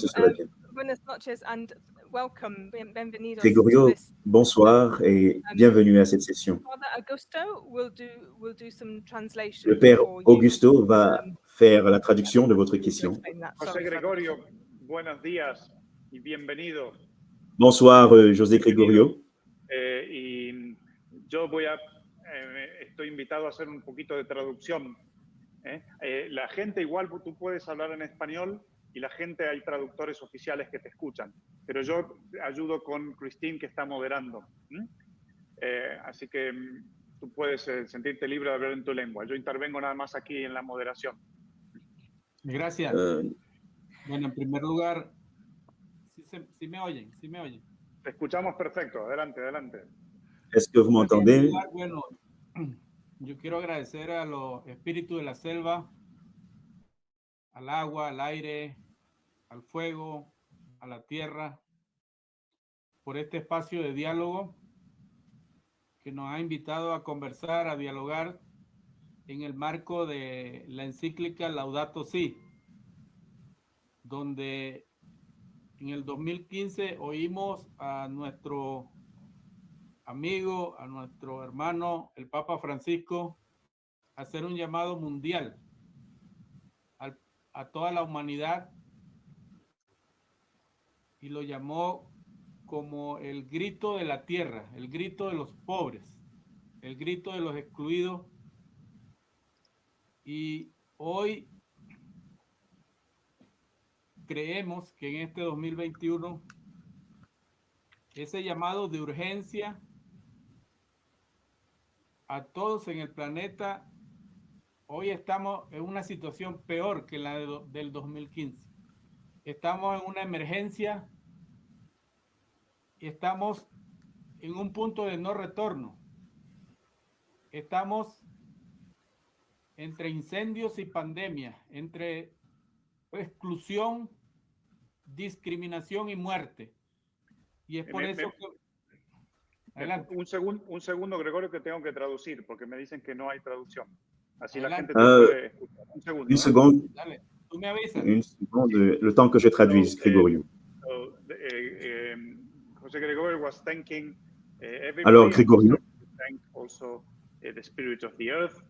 ce serait bien. Buenas noches and welcome, bienvenidos. Gregorio, bonsoir et bienvenue à cette session. Father Augusto will do some translation. Le père Augusto va faire la traduction de votre question. José Gregorio, buenos días y bienvenido. Bonsoir, José Gregorio. Yo estoy invitado a hacer un poquito de traducción. La gente igual, tú puedes hablar en español y la gente, hay traductores oficiales que te escuchan, pero yo ayudo con Christine que está moderando. Así que tú puedes sentirte libre de hablar en tu lengua. Yo intervengo nada más aquí en la moderación. Gracias. Bueno, en primer lugar, sí me oyen. Te escuchamos perfecto. Adelante. Est-ce que vous m'entendez? Bueno, yo quiero agradecer a los espíritus de la selva, al agua, al aire, al fuego, a la tierra, por este espacio de diálogo que nos ha invitado a conversar, a dialogar en el marco de la encíclica Laudato Si, donde en el 2015 oímos a nuestro amigo, a nuestro hermano, el Papa Francisco, hacer un llamado mundial a toda la humanidad, y lo llamó como el grito de la tierra, el grito de los pobres, el grito de los excluidos. Y hoy creemos que en este 2021 ese llamado de urgencia a todos en el planeta, hoy estamos en una situación peor que la del 2015. Estamos en una emergencia y estamos en un punto de no retorno. Estamos entre incendios y pandemia, entre exclusión, discriminación y muerte. Y es por eso que... Adelante. Un segundo, Gregorio, que tengo que traducir, porque me dicen que no hay traducción. Así Adelante. la gente te puede escuchar. Un segundo. Une seconde. Dale, tú me avisas. Une seconde, le temps que je traduise, Gregorio. José Gregorio was thanking everybody. Alors, Gregorio, Thank also the spirit of the earth.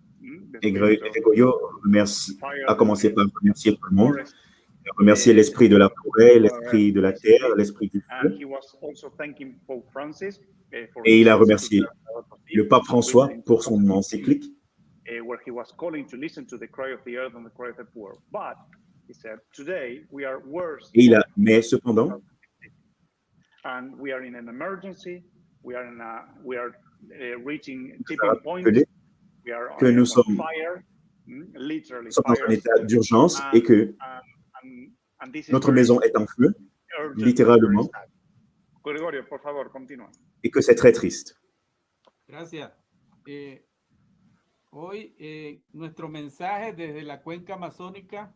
et Gregorio a commencé par remercier tout le monde. Il a remercié l'esprit de la forêt, l'esprit de la terre, l'esprit du feu. Et il a remercié le pape François pour son encyclique. Where he was calling to listen to the cry of the earth and the cry of the poor. But he said, today we are worse. Mais cependant, and we are in an emergency. We are reaching tipping points. We are que nous sommes fire, literally dans un état d'urgence et que notre maison est en feu, littéralement. Gregorio, por favor, continúa. Et que c'est très triste. Gracias. Hoy nuestro mensaje desde la cuenca amazónica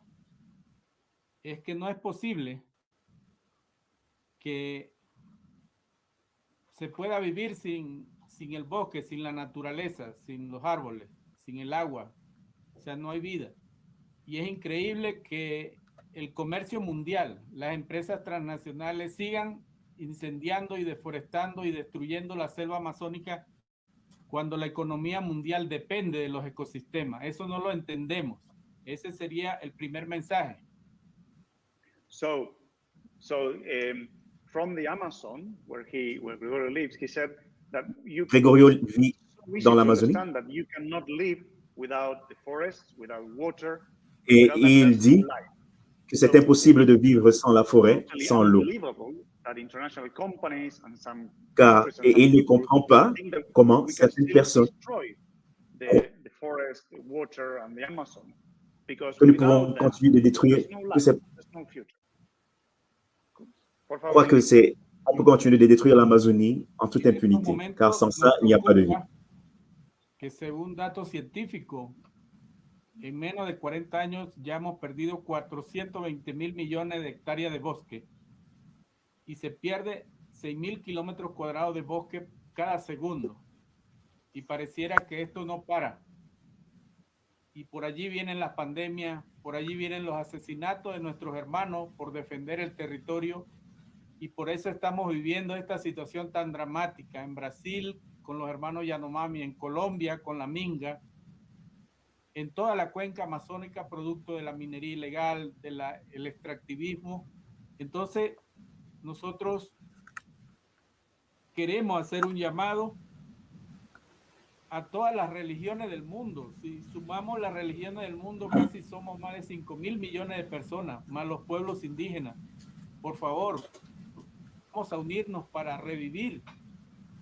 es que no es posible que se pueda vivir sin el bosque, sin la naturaleza, sin los árboles, sin el agua. O sea, no hay vida. Y es increíble que el comercio mundial, las empresas transnacionales sigan incendiando y deforestando y destruyendo la selva amazónica cuando la economía mundial depende de los ecosistemas. Eso no lo entendemos. Ese sería el primer mensaje. From the Amazon, where Gregorio lives, he said that Gregorio vit dans l'Amazonie. That you cannot live without the forests, without water. Et il dit que c'est impossible de vivre sans la forêt, sans l'eau. Car il ne comprend pas comment certaines personnes que nous pouvons continuer de détruire. On peut continuer de détruire l'Amazonie en toute impunité, car sans ça, il n'y a pas de vie. Que según datos científicos, en menos de 40 años ya hemos perdido 420,000 millones de hectáreas de bosque y se pierde 6,000 kilómetros cuadrados de bosque cada segundo. Y pareciera que esto no para. Y por allí vienen las pandemias, por allí vienen los asesinatos de nuestros hermanos por defender el territorio, y por eso estamos viviendo esta situación tan dramática en Brasil con los hermanos Yanomami, en Colombia con la minga, en toda la cuenca amazónica producto de la minería ilegal, del extractivismo. Entonces nosotros queremos hacer un llamado a todas las religiones del mundo. Si sumamos las religiones del mundo, casi somos más de 5,000 millones de personas, más los pueblos indígenas. Por favor, vamos a unirnos para revivir,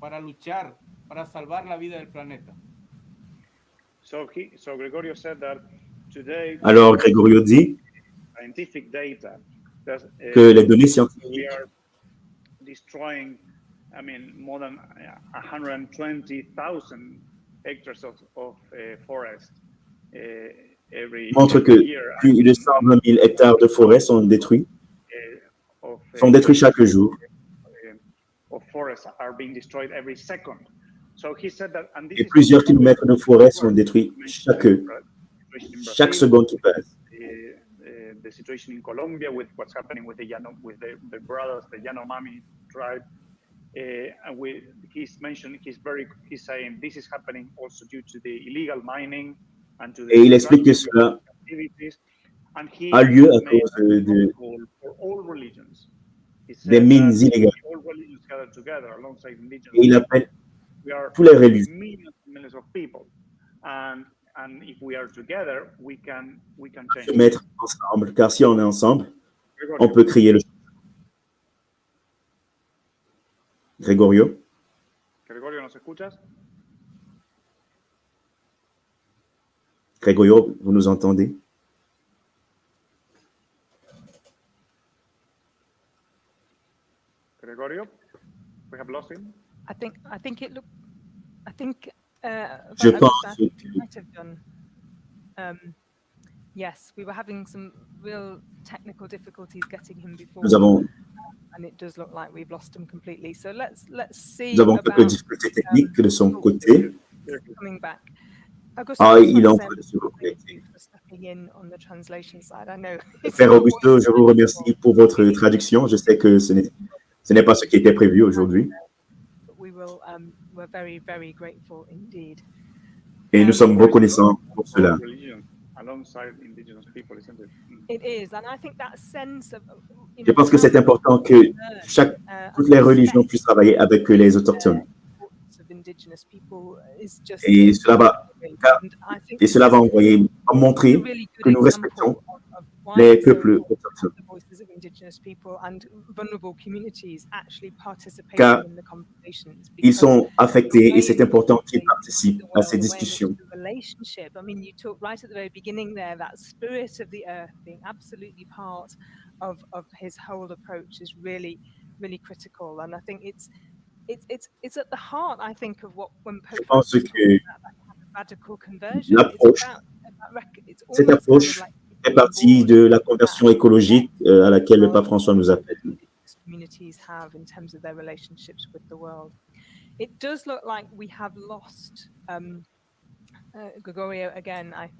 para luchar, para salvar la vida del planeta. So Gregorio said that today. Alors, Gregorio dit scientific data que les données scientifiques we are destroying, I mean, more than 120,000 hectares of forest montrent que plus de 120 000 hectares de forêt sont détruits chaque jour. Of forests are being destroyed every second. So he said that, and this Et plusieurs kilomètres de forêt sont détruits chaque seconde qui passe. The situation in Colombia with what's happening with the brothers, the Yanomami tribe. And he's saying this is happening also due to the illegal mining and to the Et il explique que cela a lieu à cause des mines illégales. Et il appelle tous les religions. Se mettre ensemble, car si on est ensemble, on peut créer le changement. Gregorio, ¿nos escuchas? Gregorio, vous nous entendez? Gregorio, we have lost him. Je pense que yes, we were having some real technical difficulties getting him before. And it does look like we've lost him completely. So let's see. Nous avons quelques difficultés techniques de son côté. Coming back. Il est en train de se reconnecter. Frère Augusto, je vous remercie pour votre traduction. Je sais que ce n'est pas ce qui était prévu aujourd'hui. Et nous sommes reconnaissants pour cela. Je pense que c'est important que toutes les religions puissent travailler avec les autochtones. Et cela va montrer que nous respectons les peuples autochtones. Car ils sont affectés et c'est important qu'ils participent à ces discussions. Je pense que cette approche fait partie de la conversion écologique à laquelle le pape François nous appelle.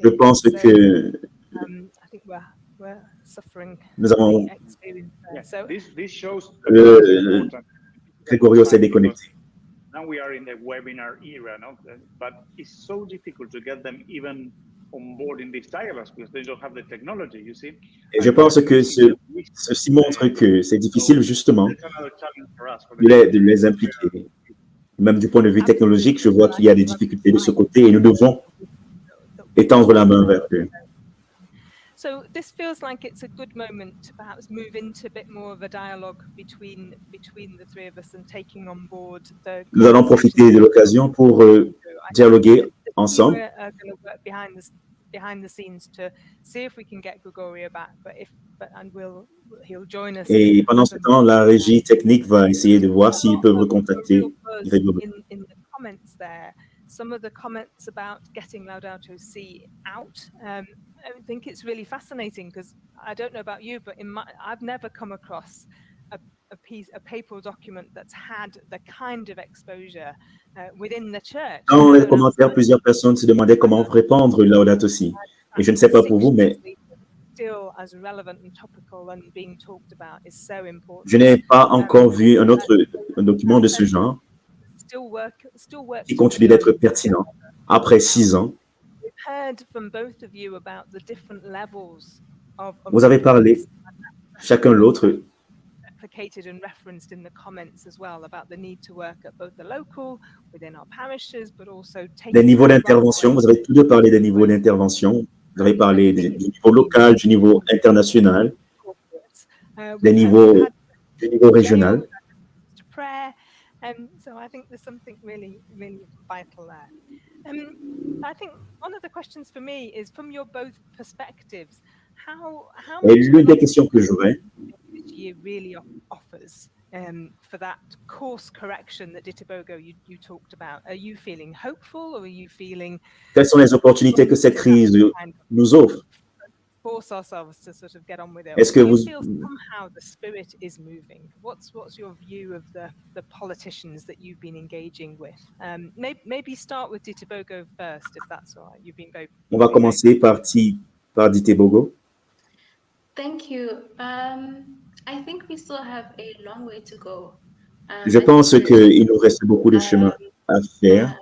Je pense que nous avons Gregorio s'est déconnecté. Now we are in the webinar era, no? But it's so difficult to get them even on board in these dialogues because they don't have the technology, you see. Et je pense que ceci montre que c'est difficile justement de les impliquer. Même du point de vue technologique, je vois qu'il y a des difficultés de ce côté et nous devons étendre la main vers eux. So this feels like it's a good moment to perhaps move into a bit more of a dialogue between the three of us and taking on board the. Nous allons profiter de l'occasion pour dialoguer ensemble. Behind the scenes to see if we can get Gregorio back, he'll join us. Et pendant ce temps, la régie technique va essayer de voir s'ils peuvent recontacter Gregorio. In the comments there, some of the comments about getting Laudato Si out. I think it's really fascinating because I don't know about you, but I've never come across a papal document that's had the kind of exposure within the church. Dans les commentaires, plusieurs personnes se demandaient comment répandre Laudato Si. Et je ne sais pas pour vous, mais je n'ai pas encore vu un document de ce genre qui continue d'être pertinent après 6 ans. Vous avez parlé, chacun l'autre, des niveaux d'intervention. Vous avez tous deux parlé des niveaux d'intervention. Vous avez parlé du niveau local, du niveau international, du niveau régional. So I think there's something really, really vital there. I think one of the questions for me is, from your both perspectives, how Et much of l'une an des questions que j'aurais, this year really offers for that course correction that Ditibogo you talked about? Are you feeling hopeful, or are you feeling quelles sont les opportunités que cette crise nous offre? Force ourselves to sort of get on with it? Est-ce Or que do you vous, feel somehow the spirit is moving? What's your view of the politicians that you've been engaging with? Maybe start with Ditibogo first, if that's all right. You've been very. On va commencer par Ditibogo. Thank you. I think we still have a long way to go. Je pense qu'il nous reste beaucoup de chemin à faire.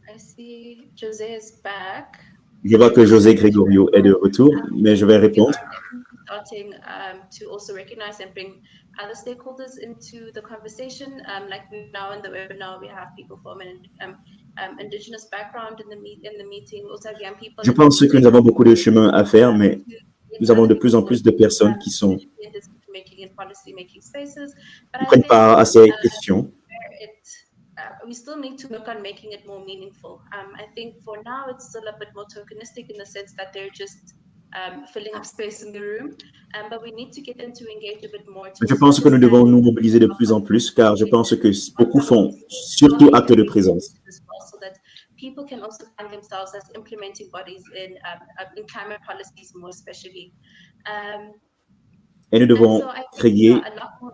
I see José is back. Je vois que José Gregorio est de retour, mais je vais répondre. Starting to also recognize and bring other stakeholders into the conversation. Like now in the webinar, we have people from an indigenous background in the meeting. Also have young people. Je pense que nous avons beaucoup de chemin à faire, mais nous avons de plus en plus de personnes qui prennent part à ces questions. We still need to work on making it more meaningful. I think for now it's still a bit more tokenistic in the sense that they're just filling up space in the room, but we need to get them to engage a bit more. Je pense que nous devons nous mobiliser de plus en plus, car je pense que beaucoup font surtout acte de présence. So that people can also find themselves as implementing bodies in climate policies more especially. Et nous devons créer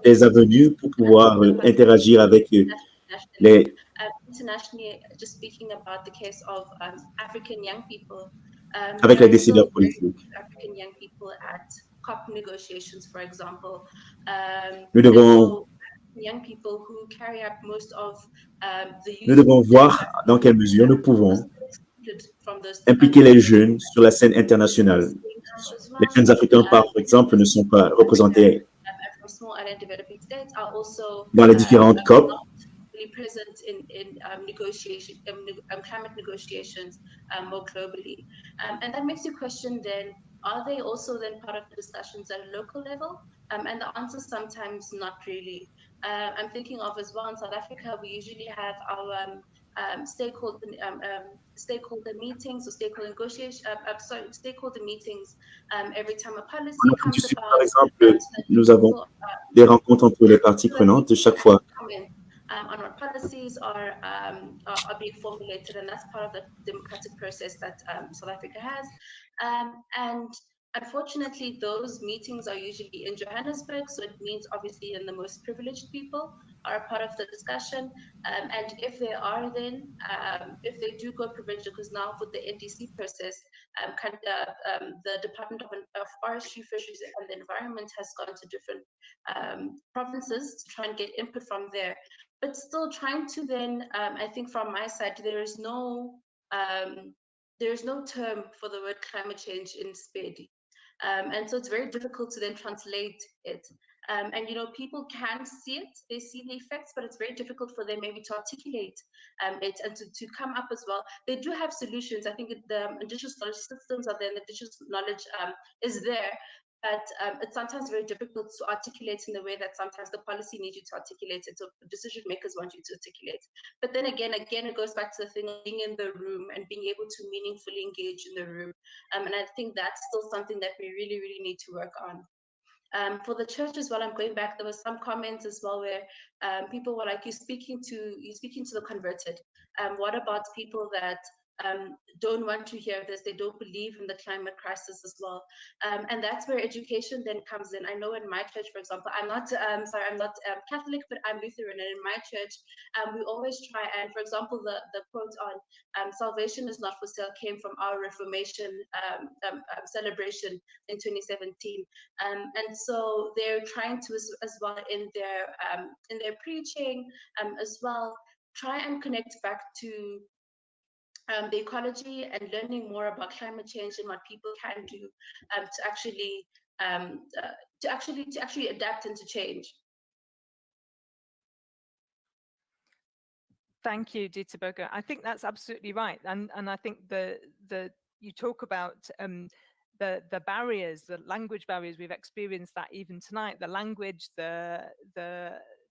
des avenues pour pouvoir interagir avec les... Internationally, just speaking about the case of African young people. Avec les décideurs politiques. African young people at COP negotiations, for example. Nous devons... Young people who carry up most of the Nous devons voir dans quelle mesure nous pouvons impliquer les jeunes sur la scène internationale. Les jeunes africains, par exemple, ne sont pas représentés dans les différentes COP. Present in climate negotiations more globally. And that makes you question then, are they also then part of the discussions at a local level? And the answer sometimes not really. I'm thinking of as well in South Africa, we usually have our stakeholder meetings or stakeholder meetings every time a policy comes about. Par exemple, nous avons des rencontres entre les parties prenantes chaque fois. On what policies are being formulated, and that's part of the democratic process that South Africa has. And unfortunately, those meetings are usually in Johannesburg, so it means obviously in the most privileged people are a part of the discussion. And if they are then, if they do go provincial, because now with the NDC process, the Department of Forestry, Fisheries and the Environment has gone to different provinces to try and get input from there. But still trying to then, I think from my side, there is no term for the word climate change in Spedi. And so it's very difficult to then translate it. And people can see it, they see the effects, but it's very difficult for them maybe to articulate it and to come up as well. They do have solutions. I think the indigenous knowledge systems are there, and the indigenous knowledge is there. But it's sometimes very difficult to articulate in the way that sometimes the policy needs you to articulate it, or decision makers want you to articulate. But then again, it goes back to the thing of being in the room and being able to meaningfully engage in the room. And I think that's still something that we really, really need to work on. For the church as well, I'm going back. There was some comments as well where people were like, you're speaking to the converted. What about people that don't want to hear this? They don't believe in the climate crisis as well. And that's where education then comes in. I know in my church, for example, I'm not Catholic, but I'm Lutheran. And in my church, we always try, and for example, the quote on salvation is not for sale came from our Reformation celebration in 2017. And so they're trying to as well in their preaching as well, try and connect back to the ecology and learning more about climate change and what people can do to actually adapt and to change. Thank you, Ditibogo. I think that's absolutely right, and I think you talk about the barriers, the language barriers. We've experienced that even tonight. The language, the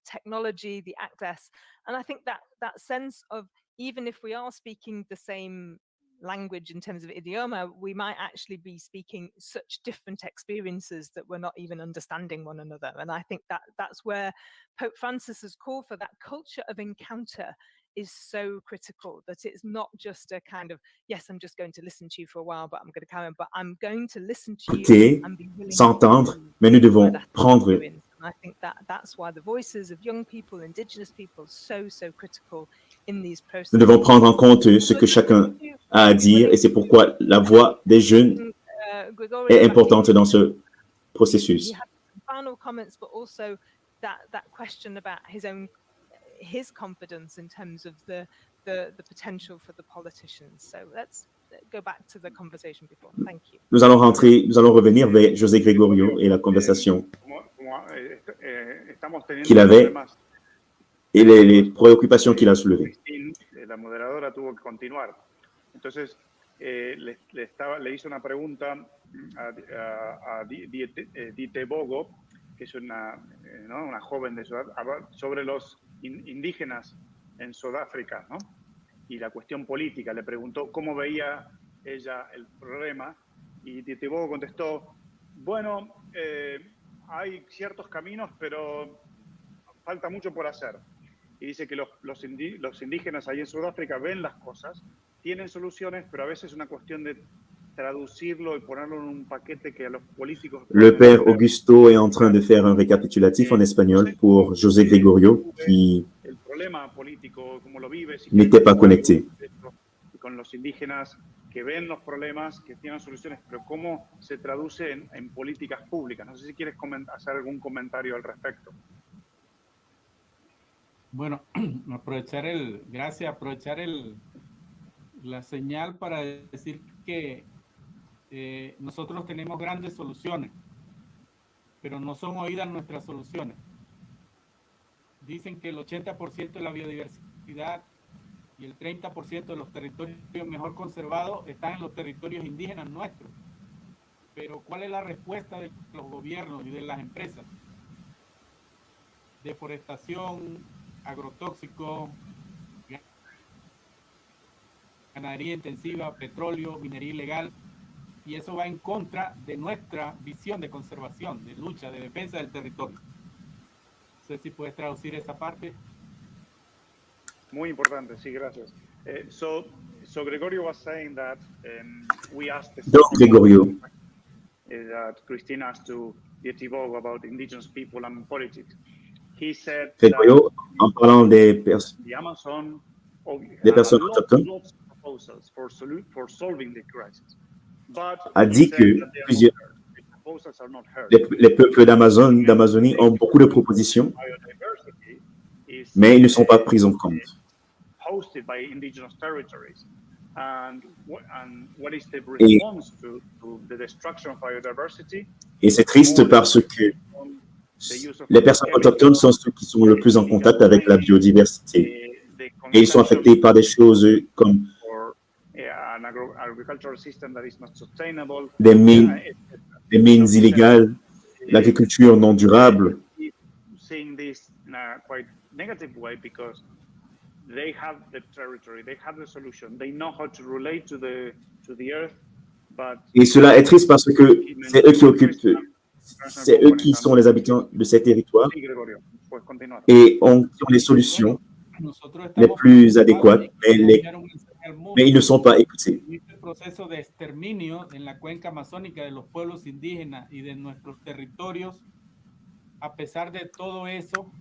technology, the access, and I think that sense of, even if we are speaking the same language, in terms of idioma, we might actually be speaking such different experiences that we're not even understanding one another. And I think that that's where Pope Francis's call for that culture of encounter is so critical, that it's not just a kind of, yes, I'm just going to listen to you for a while, but I'm going to carry on, but I'm going to listen to you and be willing s'entendre, mais nous devons prendre. And I think that's why the voices of young people, indigenous people, so critical in these processes. Nous devons prendre en compte ce que chacun a à dire, et c'est pourquoi la voix des jeunes est importante dans ce processus. He had some final comments, but also that question about his confidence in terms of the potential for the politicians. So let's go back to the conversation before. Thank you. Nous allons revenir vers José Gregorio et la conversation qu'il avait et les préoccupations qu'il a soulevées. La moderadora tuvo que continuar. Entonces, le hice una pregunta a Dite Bogo, que es una joven de Sudáfrica, sobre los indígenas en Sudáfrica, ¿no? Y la cuestión política. Le preguntó cómo veía ella el problema, y Dite Bogo contestó, bueno, hay ciertos caminos, pero falta mucho por hacer. Y dice que los indígenas ahí en Sudáfrica ven las cosas, tienen soluciones, pero a veces es una cuestión de traducirlo y ponerlo en un paquete que a los políticos... Le père Augusto est en train de faire un récapitulatif en espagnol pour José Gregorio, qui n'était pas connecté. Con los indígenas que ven los problemas, que tienen soluciones, pero cómo se traduce en políticas públicas. No sé si quieres hacer algún comentario al respecto. Bueno, aprovechar la señal para decir que nosotros tenemos grandes soluciones, pero no son oídas nuestras soluciones. Dicen que el 80% de la biodiversidad y el 30% de los territorios mejor conservados están en los territorios indígenas nuestros. Pero ¿cuál es la respuesta de los gobiernos y de las empresas? Deforestación, agrotóxicos, ganadería intensiva, petróleo, minería ilegal, y eso va en contra de nuestra visión de conservación, de lucha, de defensa del territorio. No sé si puedes traducir esa parte. Muy importante, sí, gracias. So Gregorio was saying that we asked that Christine asked to Yetivo about indigenous people and politics. He said Gregorio, en parlant des Amazon personnes autochtones, a dit que les peuples d'Amazonie ont beaucoup de propositions, mais ils ne sont pas pris en compte. Et c'est triste parce que les personnes autochtones sont ceux qui sont le plus en contact avec la biodiversité. Et ils sont affectés par des choses comme des mines illégales, l'agriculture non durable. Et cela est triste parce que c'est eux qui sont les habitants de ces territoires et qui ont les solutions les plus adéquates, mais ils ne sont pas écoutés. El proceso de exterminio en la cuenca amazónica de los pueblos indígenas y de nuestros territorios, a pesar de todo eso,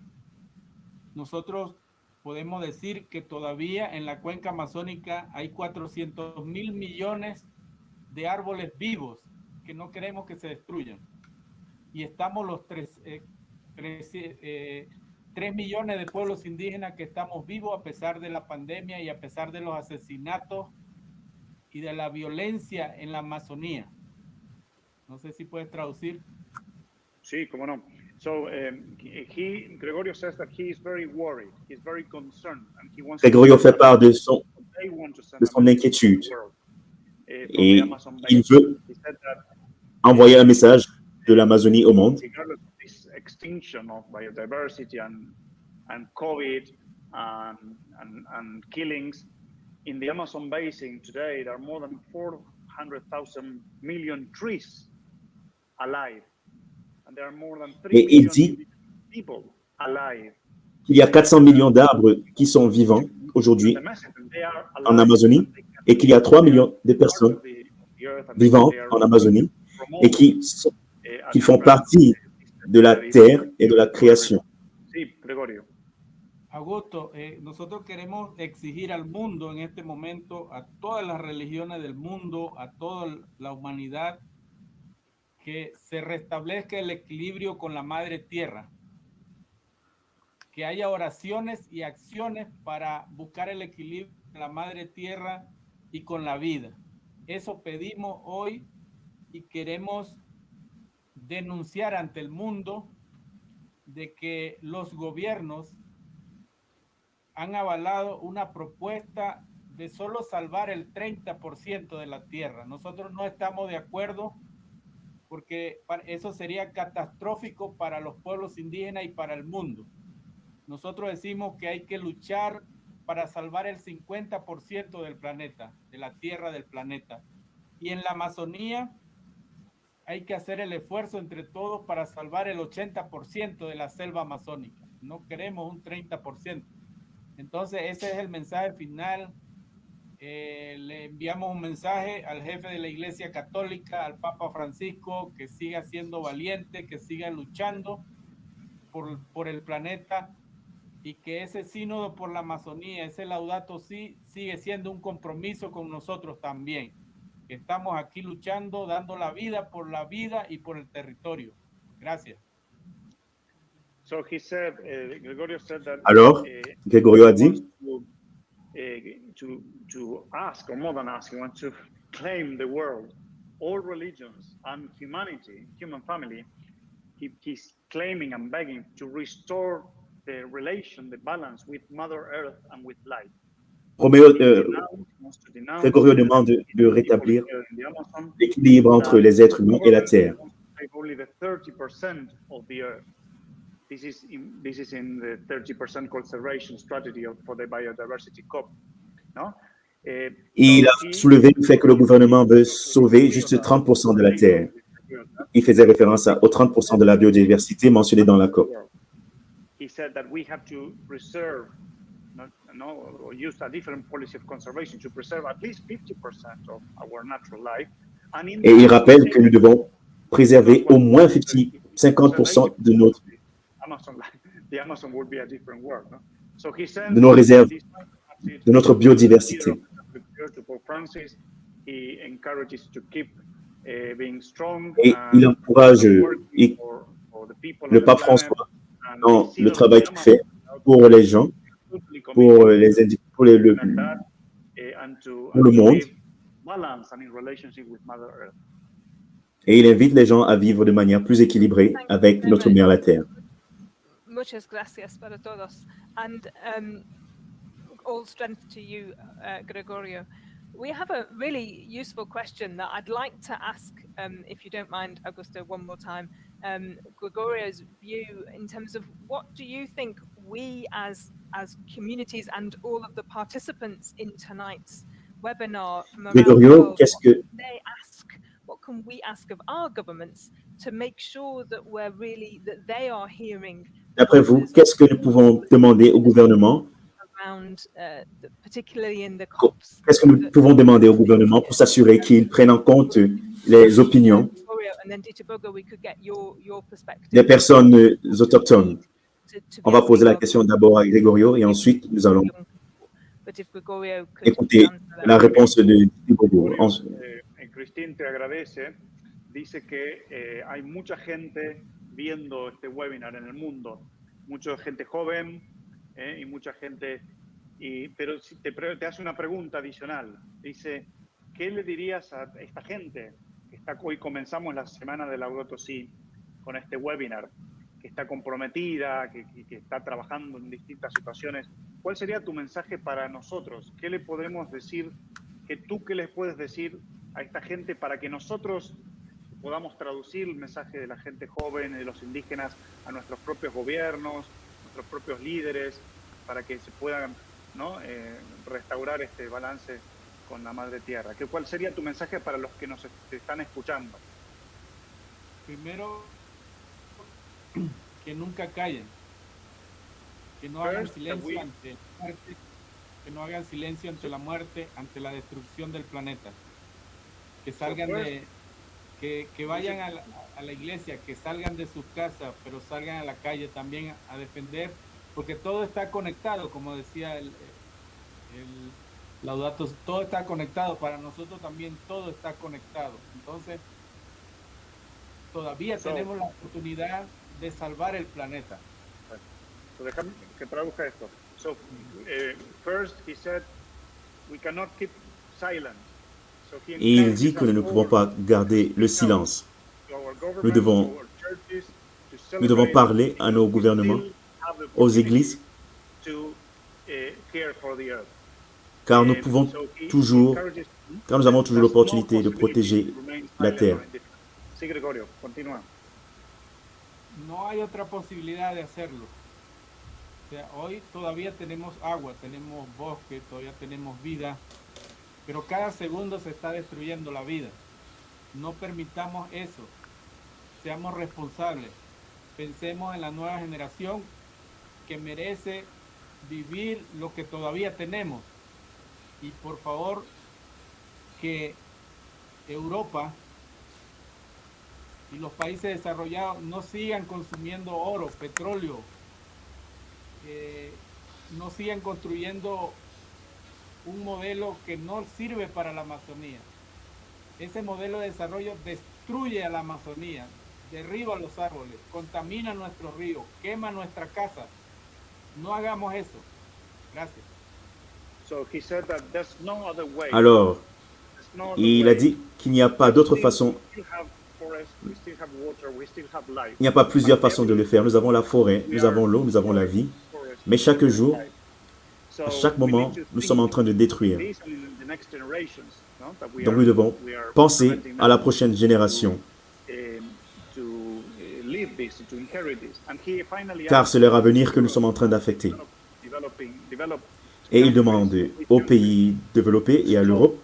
nosotros podemos decir que todavía en la cuenca amazónica hay 400 mil millones de árboles vivos que no queremos que se destruyan. Y estamos los 3 millones de pueblos indígenas que estamos vivos a pesar de la pandemia y a pesar de los asesinatos y de la violencia en la Amazonía. No sé si puedes traducir. Sí, cómo no. So Gregorio says that he is very worried, he's very concerned, and he wants. Gregorio fait part de son inquiétude et il veut envoyer un message de l'Amazonie au monde. Extinction of biodiversity and COVID and killings, in the Amazon basin today, there are more than 400,000 million trees alive. And there are more than 3 Et il million dit people alive. qu'il y a 400 millions d'arbres qui sont vivants aujourd'hui en Amazonie et qu'il y a 3 millions de personnes vivant en Amazonie et qui font partie de la terre et de la création. Sí, Gregorio. Augusto, nosotros queremos exigir al mundo en este momento, a todas las religiones del mundo, a toda la humanidad, que se restablezca el equilibrio con la madre tierra, que haya oraciones y acciones para buscar el equilibrio con la madre tierra y con la vida. Eso pedimos hoy y queremos denunciar ante el mundo de que los gobiernos han avalado una propuesta de solo salvar el 30% de la tierra. Nosotros no estamos de acuerdo porque eso sería catastrófico para los pueblos indígenas y para el mundo. Nosotros decimos que hay que luchar para salvar el 50% del planeta, de la tierra del planeta. Y en la Amazonía hay que hacer el esfuerzo entre todos para salvar el 80% de la selva amazónica. No queremos un 30%. Entonces ese es el mensaje final. Le enviamos un mensaje al jefe de la Iglesia Católica, al Papa Francisco, que siga siendo valiente, que siga luchando por el planeta y que ese sínodo por la Amazonía, ese Laudato sí, sigue siendo un compromiso con nosotros también. Estamos aquí luchando, dando la vida y por el territorio. Gracias. So he said, Gregorio said that, Alors, Gregorio a dit to ask, or more than ask, he wants to claim the world, all religions and humanity, human family. He's claiming and begging to restore the relation, the balance with Mother Earth and with life. Gregorio demande de rétablir l'équilibre entre les êtres humains et la terre. Only the 30% of the earth. This is in the 30% conservation strategy for the biodiversity COP. No? Il a soulevé le fait que le gouvernement veut sauver juste 30% de la terre. Il faisait référence aux 30% de la biodiversité mentionnée dans la COP. He said that we have to preserve, or use a different policy of conservation to preserve at least 50% of our natural life. Et il rappelle que nous devons préserver au moins 50% de notre de nos réserves, de notre biodiversité. Et il encourage le pape François dans le travail qu'il fait pour les gens, pour le monde. Et il invite les gens à vivre de manière plus équilibrée avec notre mère la Terre. Muchas gracias para todos. And all strength to you, Gregorio. We have a really useful question that I'd like to ask, if you don't mind, Augusto, one more time. Gregorio's view in terms of what do you think we as communities and all of the participants in tonight's webinar from around the world, what can we ask of our governments to make sure that that they are hearing. D'après vous, qu'est-ce que nous pouvons demander au gouvernement? Qu'est-ce que nous pouvons demander au gouvernement pour s'assurer qu'ils prennent en compte les opinions des personnes autochtones? On va poser la question d'abord à Gregorio et ensuite nous allons écouter la réponse de Gregorio. Christine te agradece. Dice que hay mucha gente viendo este webinar en el mundo, mucha gente joven y mucha gente, pero si te hace una pregunta adicional. Dice, ¿qué le dirías a esta gente que está hoy? Comenzamos la semana de Laudato Si con este webinar, que está comprometida, que está trabajando en distintas situaciones. ¿Cuál sería tu mensaje para nosotros? ¿Qué le podemos decir? ¿Qué les puedes decir a esta gente para que nosotros podamos traducir el mensaje de la gente joven, de los indígenas, a nuestros propios gobiernos, nuestros propios líderes, para que se puedan ¿no? Restaurar este balance con la madre tierra. ¿Cuál sería tu mensaje para los que nos están escuchando? Primero, que nunca callen, que no hagan silencio ante la muerte, que no hagan silencio ante la muerte, ante la destrucción del planeta, que salgan que vayan a la iglesia, que salgan de sus casas, pero salgan a la calle también a defender, porque todo está conectado, como decía el Laudato, todo está conectado, para nosotros también todo está conectado. Entonces, todavía tenemos la oportunidad de salvar el planeta. Déjame que traduzca esto. First he said, we cannot keep silence. Et il dit que nous ne pouvons pas garder le silence. Nous devons parler à nos gouvernements, aux églises, car nous pouvons toujours, car nous avons toujours l'opportunité de protéger la terre. No hay otra posibilidad de hacerlo. O sea, hoy todavía tenemos agua, tenemos bosque, todavía tenemos vida, pero cada segundo se está destruyendo la vida. No permitamos eso. Seamos responsables. Pensemos en la nueva generación que merece vivir lo que todavía tenemos. Y por favor, que Europa y los países desarrollados no sigan consumiendo oro, petróleo, no sigan construyendo un modelo que no sirve para la Amazonía. Ese modelo de desarrollo destruye a la Amazonía, derriba los árboles, contamina nuestros ríos, quema nuestra casa. No hagamos eso. Gracias. Alors, il a dit qu'il n'y a pas d'autre façon. Il n'y a pas plusieurs façons de le faire. Nous avons la forêt, nous avons l'eau, nous avons la vie. Mais chaque jour, à chaque moment, nous sommes en train de détruire. Donc nous devons penser à la prochaine génération. Car c'est leur avenir que nous sommes en train d'affecter. Et il demande aux pays développés et à l'Europe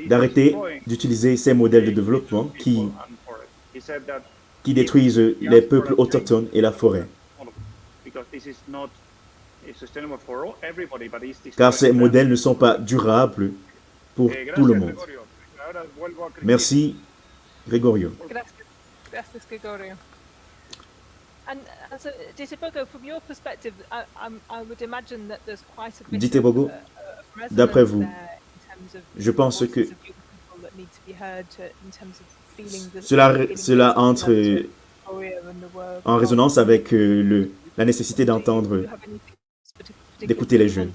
d'arrêter d'utiliser ces modèles de développement qui détruisent les peuples autochtones et la forêt. Car ces modèles ne sont pas durables pour tout le monde. Merci, Gregorio. Gracias, Gregorio. And so, Ditepogo, from your perspective, I would imagine that there's quite a bit Ditepogo, d'après vous, je pense que cela entre en résonance avec la nécessité d'écouter les jeunes.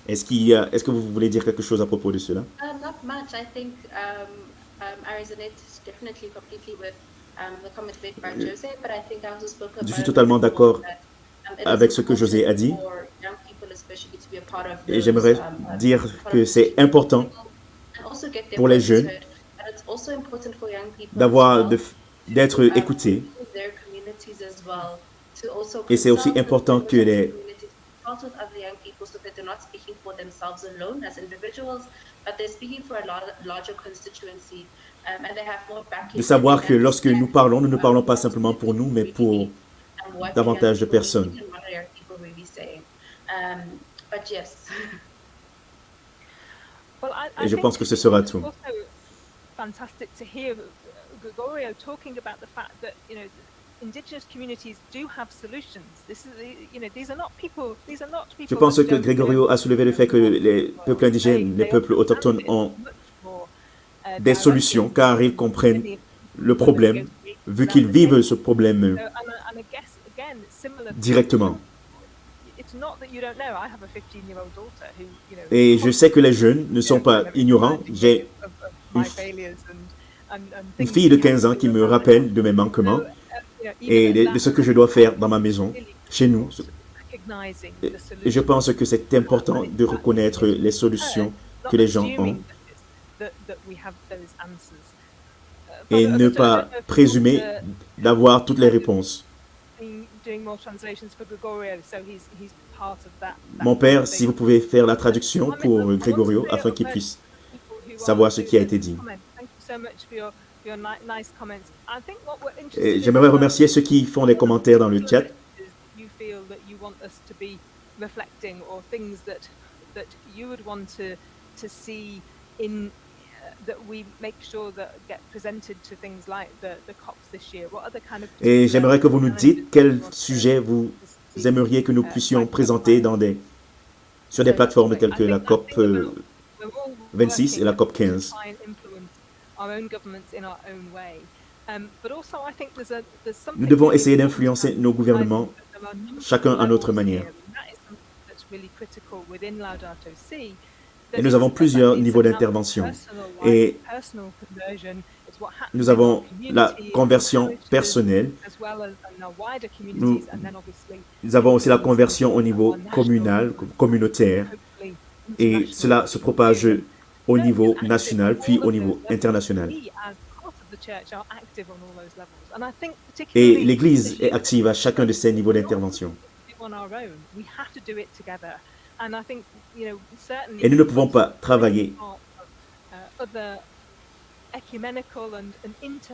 Est-ce que vous voulez dire quelque chose à propos de cela? Not much. I think I resonate definitely completely with the comment made by Jose, but I think I also spoke about. Je suis totalement d'accord avec ce que José a dit. Et j'aimerais dire que c'est important pour les jeunes d'être écoutés. Et c'est aussi important que de savoir que lorsque nous parlons, nous ne parlons pas simplement pour nous, mais pour davantage de personnes. Et je pense que ce sera tout. Fantastic to hear Gregorio talking about the fact that, indigenous communities do have solutions. This is, these are not people. Je pense que Gregorio a soulevé le fait que les peuples indigènes, les peuples autochtones ont des solutions car ils comprennent le problème, vu qu'ils vivent ce problème directement. Et je sais que les jeunes ne sont pas ignorants. J'ai une fille de 15 ans qui me rappelle de mes manquements et de ce que je dois faire dans ma maison, chez nous. Et je pense que c'est important de reconnaître les solutions que les gens ont et ne pas présumer d'avoir toutes les réponses. Mon père, si vous pouvez faire la traduction pour Gregorio afin qu'il puisse savoir ce qui a été dit. J'aimerais remercier ceux qui font les commentaires dans le chat. Et j'aimerais que vous nous dites quel sujet vous aimeriez que nous puissions présenter sur des plateformes telles que la COP 26 et la COP 15. Nous devons essayer d'influencer nos gouvernements, chacun à notre manière. Et nous avons plusieurs niveaux d'intervention. Et nous avons la conversion personnelle. Nous avons aussi la conversion au niveau communal, communautaire. Et cela se propage au niveau national, puis au niveau international. Et l'Église est active à chacun de ces niveaux d'intervention. Et nous ne pouvons pas travailler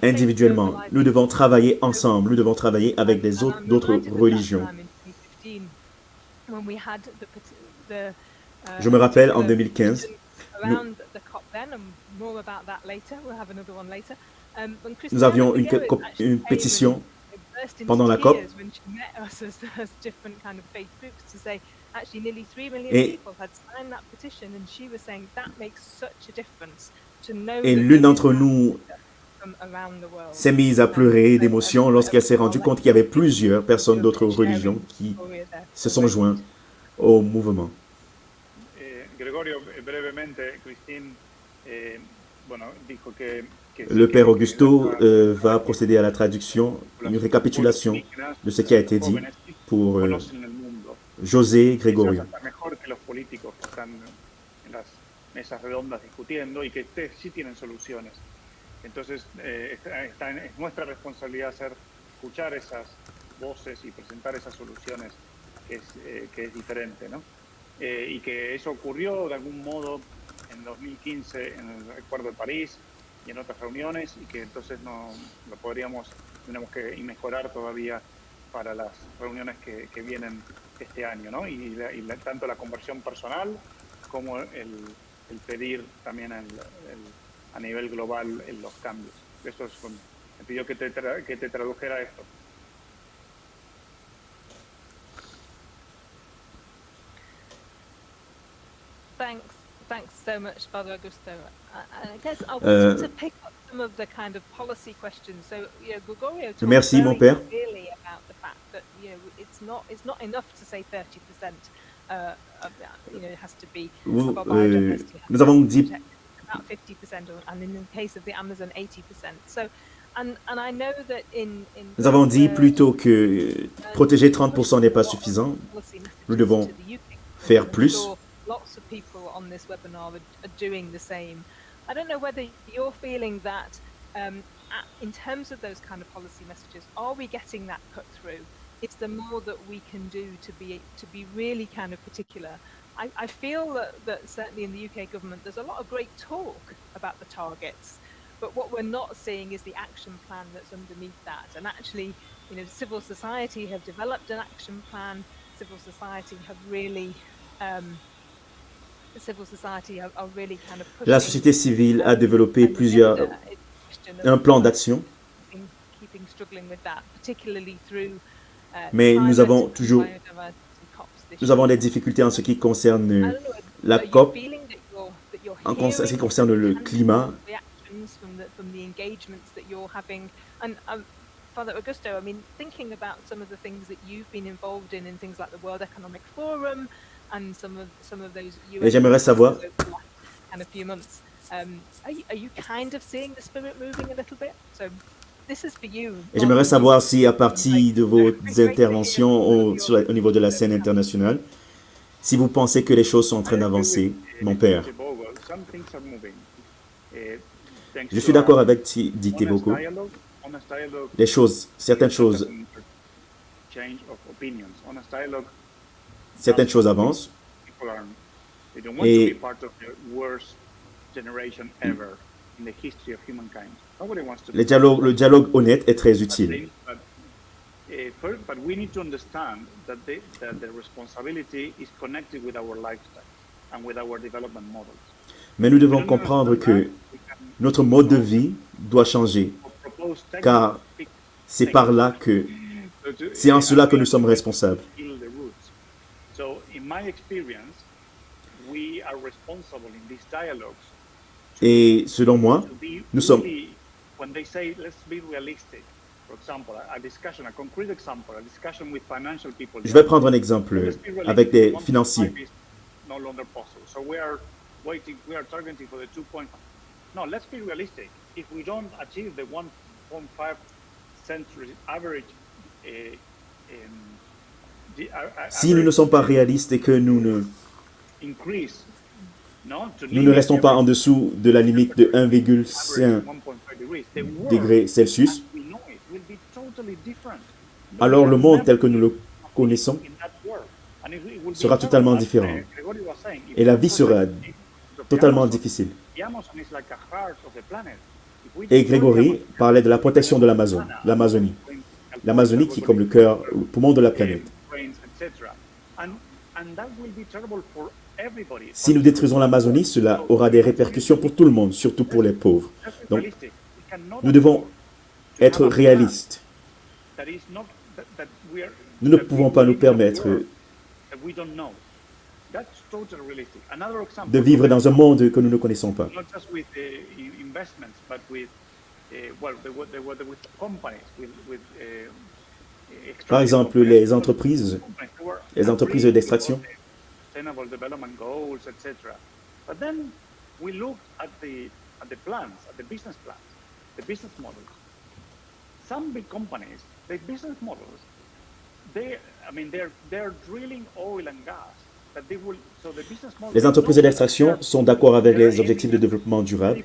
individuellement. Nous devons travailler ensemble. Nous devons travailler avec d'autres religions. Je me rappelle en 2015, nous avions une pétition pendant la COP. Et l'une d'entre nous s'est mise à pleurer d'émotion lorsqu'elle s'est rendue compte qu'il y avait plusieurs personnes d'autres religions qui se sont joints au mouvement. Le Père Augusto va procéder à la traduction, une récapitulation de ce qui a été dit pour José Gregorio. Mesas redondas discutiendo y que sí tienen soluciones. Entonces, es nuestra responsabilidad escuchar esas voces y presentar esas soluciones que es diferente, ¿no? Y que eso ocurrió de algún modo en 2015 en el Acuerdo de París y en otras reuniones y que entonces tenemos que mejorar todavía para las reuniones que vienen este año, ¿no? Y tanto la conversión personal como el pedir también a nivel global los cambios. Eso es me pidió que te tradujera esto. Thanks so much, Father Augusto. I guess I wanted to pick up some of the kind of policy questions. So, Gregorio talked very clearly about the fact that it's not enough to say 30%. It has to be about biodiversity. Nous avons dit about 50%, and in the case of the Amazon, 80%. So, and I know that nous avons dit plutôt que protéger 30% n'est pas suffisant. Nous devons faire plus. Lots of people on this webinar are doing the same. I don't know whether you're feeling that in terms of those kind of policy messages, are we getting that cut through? Is there more that we can do to be really kind of particular? I feel that certainly in the UK government, there's a lot of great talk about the targets, but what we're not seeing is the action plan that's underneath that. And actually, civil society have developed an action plan. Civil society have really La société civile a développé un plan d'action, mais nous avons des difficultés en ce qui concerne la COP, en ce qui concerne le climat. Father Augusto, I mean, thinking about some of the things that you've been involved in things like the World Economic Forum and some of those Et j'aimerais savoir, kind of few months, are you kind of seeing the spirit moving a little bit? So this is for you. Et j'aimerais savoir si à partir de vos interventions au niveau de la scène internationale, si vous pensez que les choses sont en train d'avancer, mon père. Je suis d'accord avec dit Teboko. Certaines choses certaines choses avancent. Et le dialogue honnête est très utile. But we need to understand that the responsibility is connected with our lifestyle and with our development models. Mais nous devons comprendre que notre mode de vie doit changer, car c'est par là que c'est en cela que nous sommes responsables. So, in my experience, we are responsible in these dialogues. Et selon moi, nous sommes. When they say let's be realistic, for example, a discussion, a concrete example, a discussion with financial people. Je vais prendre un exemple avec des financiers. No longer possible. So we are targeting for the 2.5. No, let's be realistic. If we don't achieve the 1.5 century average, si nous ne sommes pas réalistes et que nous ne restons pas en dessous de la limite de 1,5 degrés Celsius, alors le monde tel que nous le connaissons sera totalement différent. Et la vie sera totalement difficile. Et Grégory parlait de la protection de l'Amazonie. L'Amazonie qui est comme le cœur, le poumon de la planète. Si nous détruisons l'Amazonie, cela aura des répercussions pour tout le monde, surtout pour les pauvres. Donc, nous devons être réalistes. Nous ne pouvons pas nous permettre de vivre dans un monde que nous ne connaissons pas. Par exemple, les entreprises d'extraction. But then we look at the plans, at the business models. Some big companies, their business models, they're drilling oil and gas. Les entreprises d'extraction sont d'accord avec les objectifs de développement durable,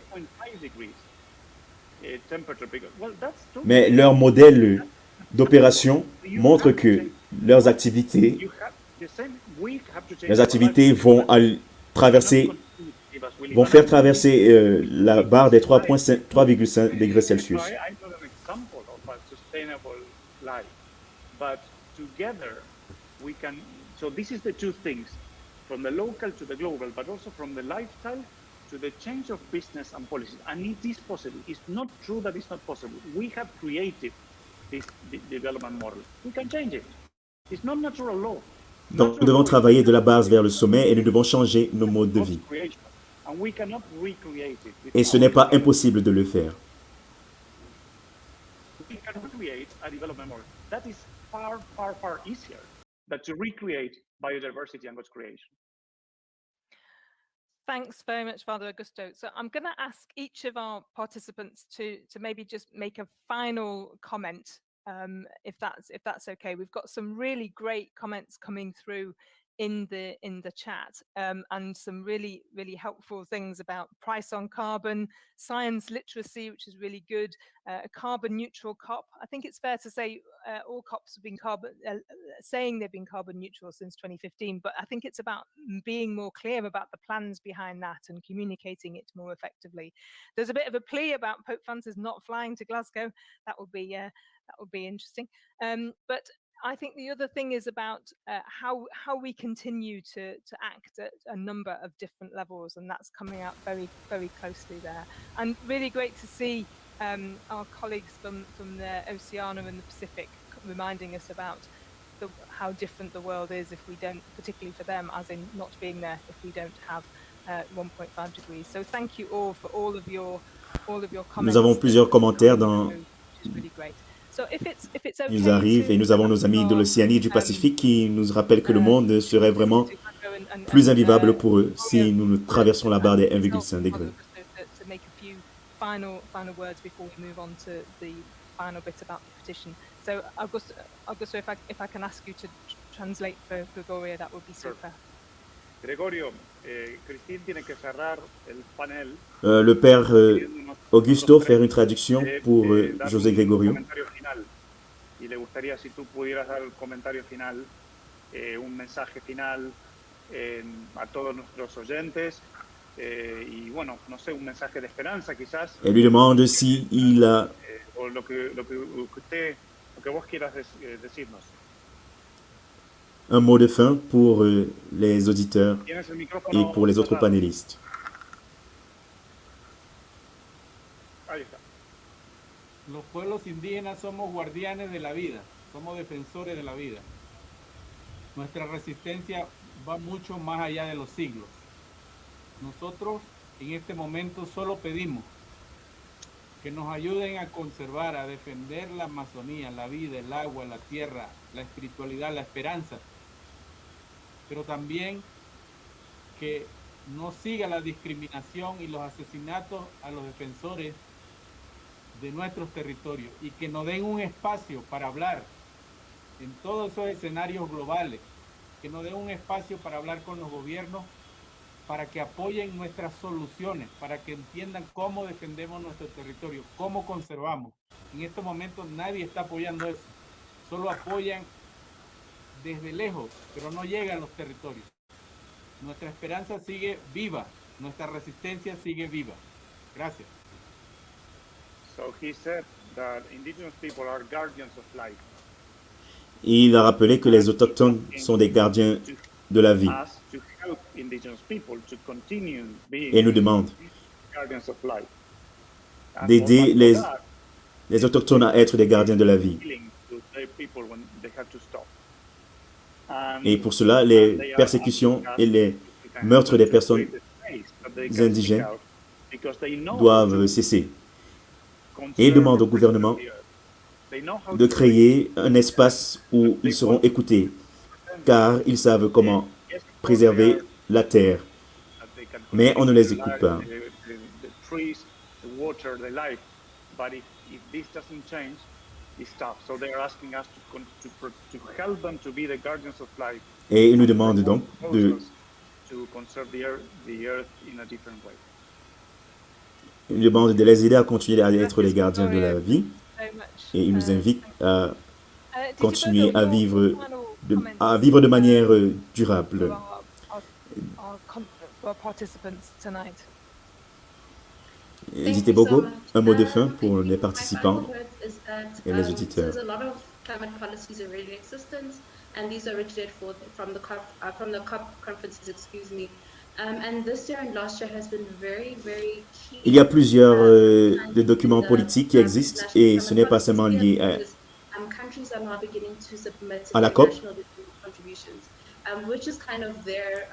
mais leur modèle d'opération montre que leurs activités vont faire traverser la barre des 3,5 degrés Celsius. So this is the two things, from the local to the global, but also from the lifestyle to the change of business and policies. And it is possible. It's not true that it's not possible. We have created this development model. We can change it. It's not natural law. Donc, nous devons travailler de la base vers le sommet et nous devons changer nos modes de vie. Et ce n'est pas impossible de le faire. We can recreate a development model. That is far, far, far easier than to recreate biodiversity and God's creation. Thanks very much, Father Augusto. So I'm going to ask each of our participants to maybe just make a final comment, if that's okay. We've got some really great comments coming through in the chat, and some really helpful things about price on carbon, science literacy, which is really good, a carbon neutral COP. I think it's fair to say all COPs have been saying they've been carbon neutral since 2015, but I think it's about being more clear about the plans behind that and communicating it more effectively. There's a bit of a plea about Pope Francis not flying to Glasgow. That would be interesting, but I think the other thing is about how we continue to act at a number of different levels, and that's coming out very, very closely there. And really great to see our colleagues from the Oceania and the Pacific reminding us about how different the world is if we don't, particularly for them, as in not being there if we don't have 1.5 degrees. So thank you all for all of your comments. Nous avons plusieurs commentaires dans. Really great. Ils arrivent et nous avons nos amis de l'Océanie et du Pacifique qui nous rappellent que le monde serait vraiment plus invivable pour eux si nous ne traversons la barre des 1,5 degrés. Final words before we move on to the final bit about the petition. So Augusto, if I can ask you to translate for Gregorio, that would be super. Gregorio, Christine tiene que cerrar el panel. Le père Augusto faire une traduction pour José Gregorio. y le gustaría si tú pudieras dar el comentario final, un mensaje final a todos nuestros oyentes y bueno, no sé, un mensaje de esperanza quizás. Elle lui demande si il a o lo que vos quieras decirnos. un mot de fin pour les auditeurs et pour les autres panélistes. Ahí está. Los pueblos indígenas somos guardianes de la vida, somos defensores de la vida. Nuestra resistencia va mucho más allá de los siglos. Nosotros en este momento solo pedimos que nos ayuden a conservar, a defender la Amazonía, la vida, el agua, la tierra, la espiritualidad, la esperanza, pero también que no siga la discriminación y los asesinatos a los defensores de nuestros territorios y que nos den un espacio para hablar en todos esos escenarios globales, que nos den un espacio para hablar con los gobiernos, para que apoyen nuestras soluciones, para que entiendan cómo defendemos nuestro territorio, cómo conservamos. En estos momentos nadie está apoyando eso, solo apoyan desde lejos, pero no llegan a los territorios. Nuestra esperanza sigue viva, nuestra resistencia sigue viva. Gracias. So he said that indigenous people are guardians of life. Et il a rappelé que les autochtones sont des gardiens de la vie. Et nous demande d'aider les autochtones à être des gardiens de la vie. Et pour cela, les persécutions et les meurtres des personnes indigènes doivent cesser. Et il demande au gouvernement de créer un espace où ils seront écoutés, car ils savent comment préserver la terre. Mais on ne les écoute pas. Et ils nous demandent donc de les aider à continuer à être les gardiens de la vie. Et il nous invite à continuer à vivre de manière durable. N'hésitez beaucoup, un mot de fin pour les participants et les auditeurs. Climate policies are already in existence, and these originated from the COP conferences, excuse me. And this year and last year has been very, very key. Il y a plusieurs de documents politiques qui existent et ce n'est pas seulement lié à la COP.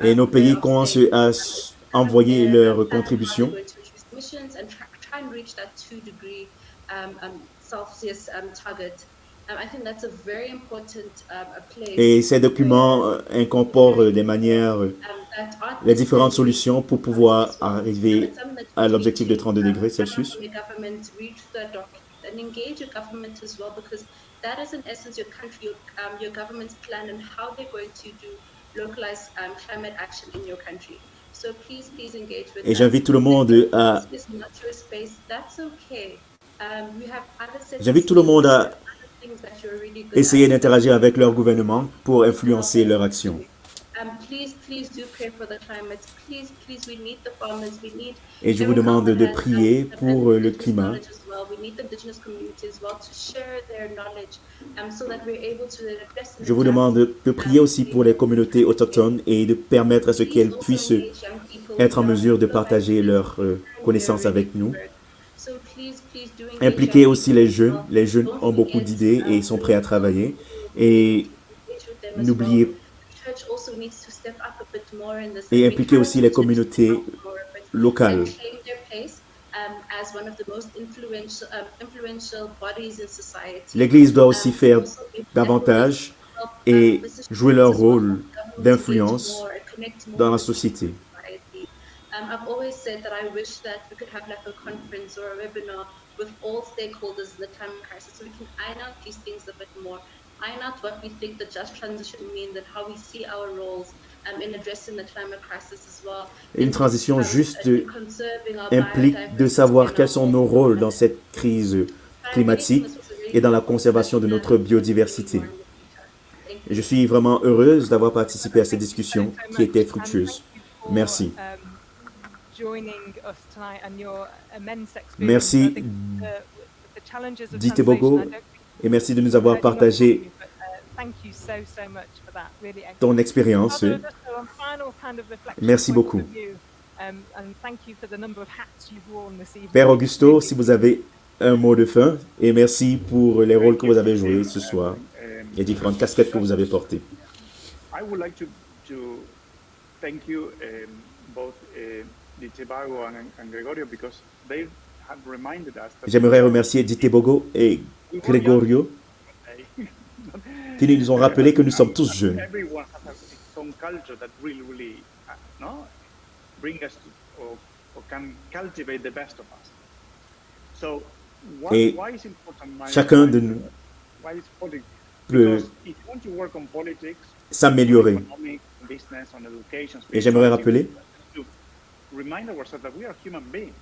Et nos pays commencent à envoyer leurs contributions. Et ces documents incorporent les différentes solutions pour pouvoir arriver à l'objectif de 32 degrés Celsius. Et j'invite tout le monde à essayer d'interagir avec leur gouvernement pour influencer leur action. Et je vous demande de prier pour le climat. Je vous demande de prier aussi pour les communautés autochtones et de permettre à ce qu'elles puissent être en mesure de partager leurs connaissances avec nous. Impliquez aussi les jeunes. Les jeunes ont beaucoup d'idées et sont prêts à travailler. Et n'oubliez pas. Et impliquer aussi les communautés locales. L'Église doit aussi faire davantage et jouer leur rôle d'influence dans la société. I've always said that I wish that we could have like a conference or a webinar with all stakeholders in the climate crisis so we can iron out these things a bit more. Iron out what we think the just transition means and how we see our roles in addressing the climate crisis as well. Une transition juste implique de savoir quels sont nos rôles dans cette crise climatique et dans la conservation de notre biodiversité. Et je suis vraiment heureuse d'avoir participé à cette discussion qui était fructueuse. Merci. Merci Ditebogo et merci de nous avoir partagé ton expérience. Merci beaucoup. Père Augusto, si vous avez un mot de fin, et merci pour les rôles que vous avez joués ce soir, les différentes casquettes que vous avez portées. I would like to thank you both Ditebogo and Gregorio because they have reminded us that j'aimerais remercier Ditebogo et Gregorio qui nous ont rappelé que nous sommes tous jeunes. Everyone has its own culture that really bring us to, or can cultivate the best of us. So Et why is important? Chacun de nous why is politics? peut Because if you want to work on politics, s'améliorer. economic, business, on education, Et j'aimerais rappeler to remind ourselves that we are human beings.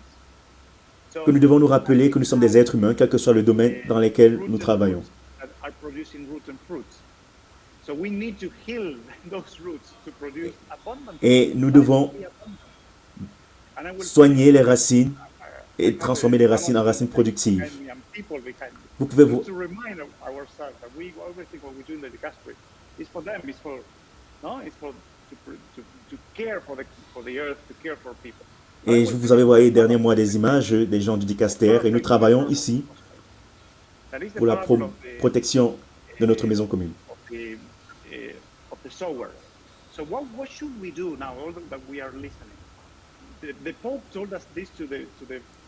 So, que nous devons nous rappeler que nous sommes des êtres humains, quel que soit le domaine dans lequel nous travaillons. Et nous devons soigner les racines et transformer les racines en racines productives. Vous pouvez vous... Et je vous avais envoyé dernier mois des images des gens du Dicaster et nous travaillons ici pour la protection de notre maison commune. So what should we do now that we are listening? The Pope told us this to the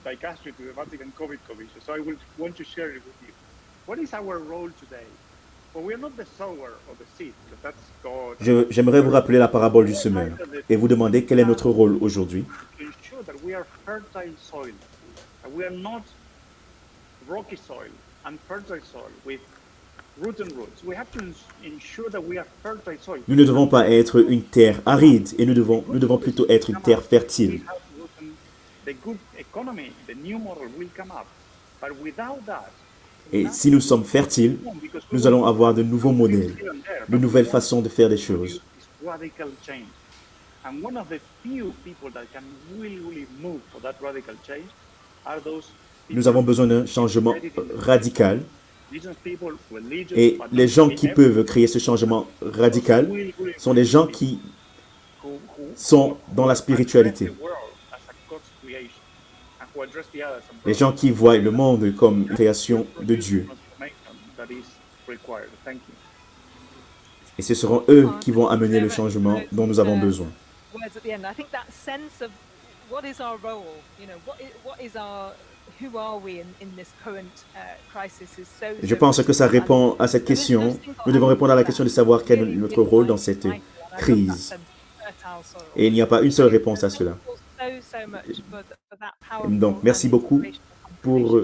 Dicastery, to the Vatican COVID Commission, so I will want to share it with you. What is our role today? Well, we are not the sower of the seed, because that's God. J'aimerais vous rappeler la parabole du semeur et vous demander quel est notre rôle aujourd'hui. To ensure that we are fertile soil, that we are not rocky soil and fertile soil with rotten roots. We have to ensure that we are fertile soil. Nous ne devons pas être une terre aride et nous devons plutôt être une terre fertile. The good economy, the new model will come up, but without that. Et si nous sommes fertiles, nous allons avoir de nouveaux modèles, de nouvelles façons de faire des choses. Nous avons besoin d'un changement radical. Et les gens qui peuvent créer ce changement radical sont les gens qui sont dans la spiritualité. Les gens qui voient le monde comme une création de Dieu. Et ce seront eux qui vont amener le changement dont nous avons besoin. Je pense que ça répond à cette question. Nous devons répondre à la question de savoir quel est notre rôle dans cette crise. Et il n'y a pas une seule réponse à cela. Donc, merci beaucoup pour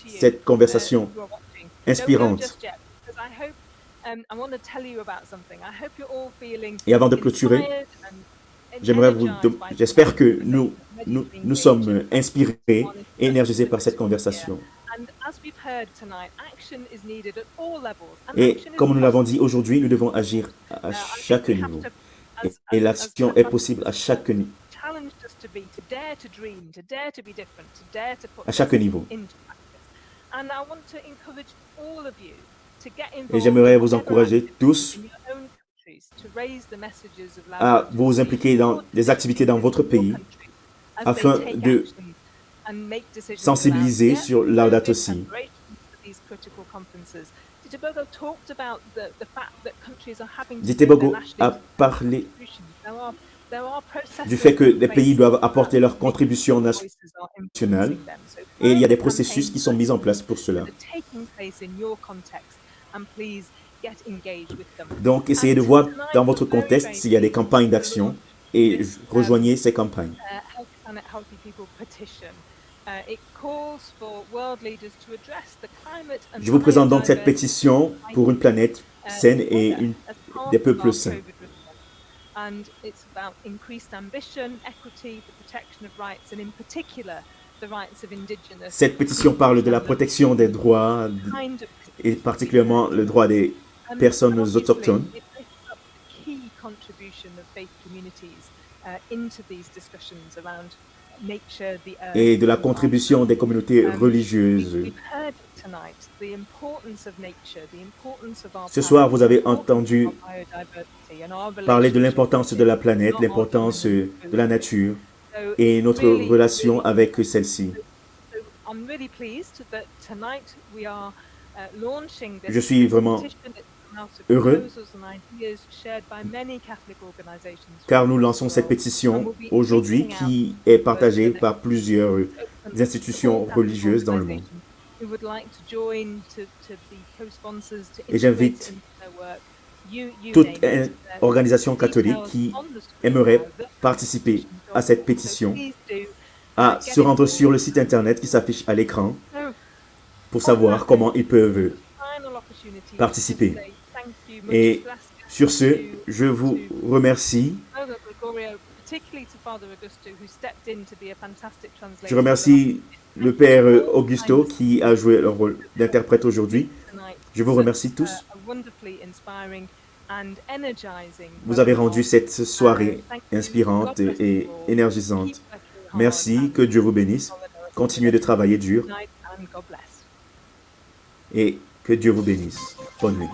cette conversation inspirante. Et avant de clôturer, j'espère que nous sommes inspirés et énergisés par cette conversation. Et comme nous l'avons dit aujourd'hui, nous devons agir à chaque niveau. Et l'action est possible à chaque niveau. À chaque niveau. Et j'aimerais vous encourager tous à vous impliquer dans des activités dans votre pays afin de sensibiliser sur Laudato Si. Ditebogo a parlé du fait que les pays doivent apporter leur contribution nationale et il y a des processus qui sont mis en place pour cela. Donc, essayez de voir dans votre contexte s'il y a des campagnes d'action et rejoignez ces campagnes. Je vous présente donc cette pétition pour une planète saine et des peuples sains. Cette pétition parle de la protection des droits, et particulièrement le droit des personnes autochtones. Et de la contribution des communautés religieuses. Ce soir, vous avez entendu parler de l'importance de la planète, l'importance de la nature et notre relation avec celle-ci. Je suis vraiment heureux car nous lançons cette pétition aujourd'hui qui est partagée par plusieurs institutions religieuses dans le monde. Et j'invite toute organisation catholique qui aimerait participer à cette pétition à se rendre sur le site internet qui s'affiche à l'écran pour savoir comment ils peuvent participer. Et sur ce, je vous remercie. Je remercie le Père Augusto qui a joué le rôle d'interprète aujourd'hui. Je vous remercie tous. Vous avez rendu cette soirée inspirante et énergisante. Merci, que Dieu vous bénisse. Continuez de travailler dur. Et que Dieu vous bénisse. Bonne nuit.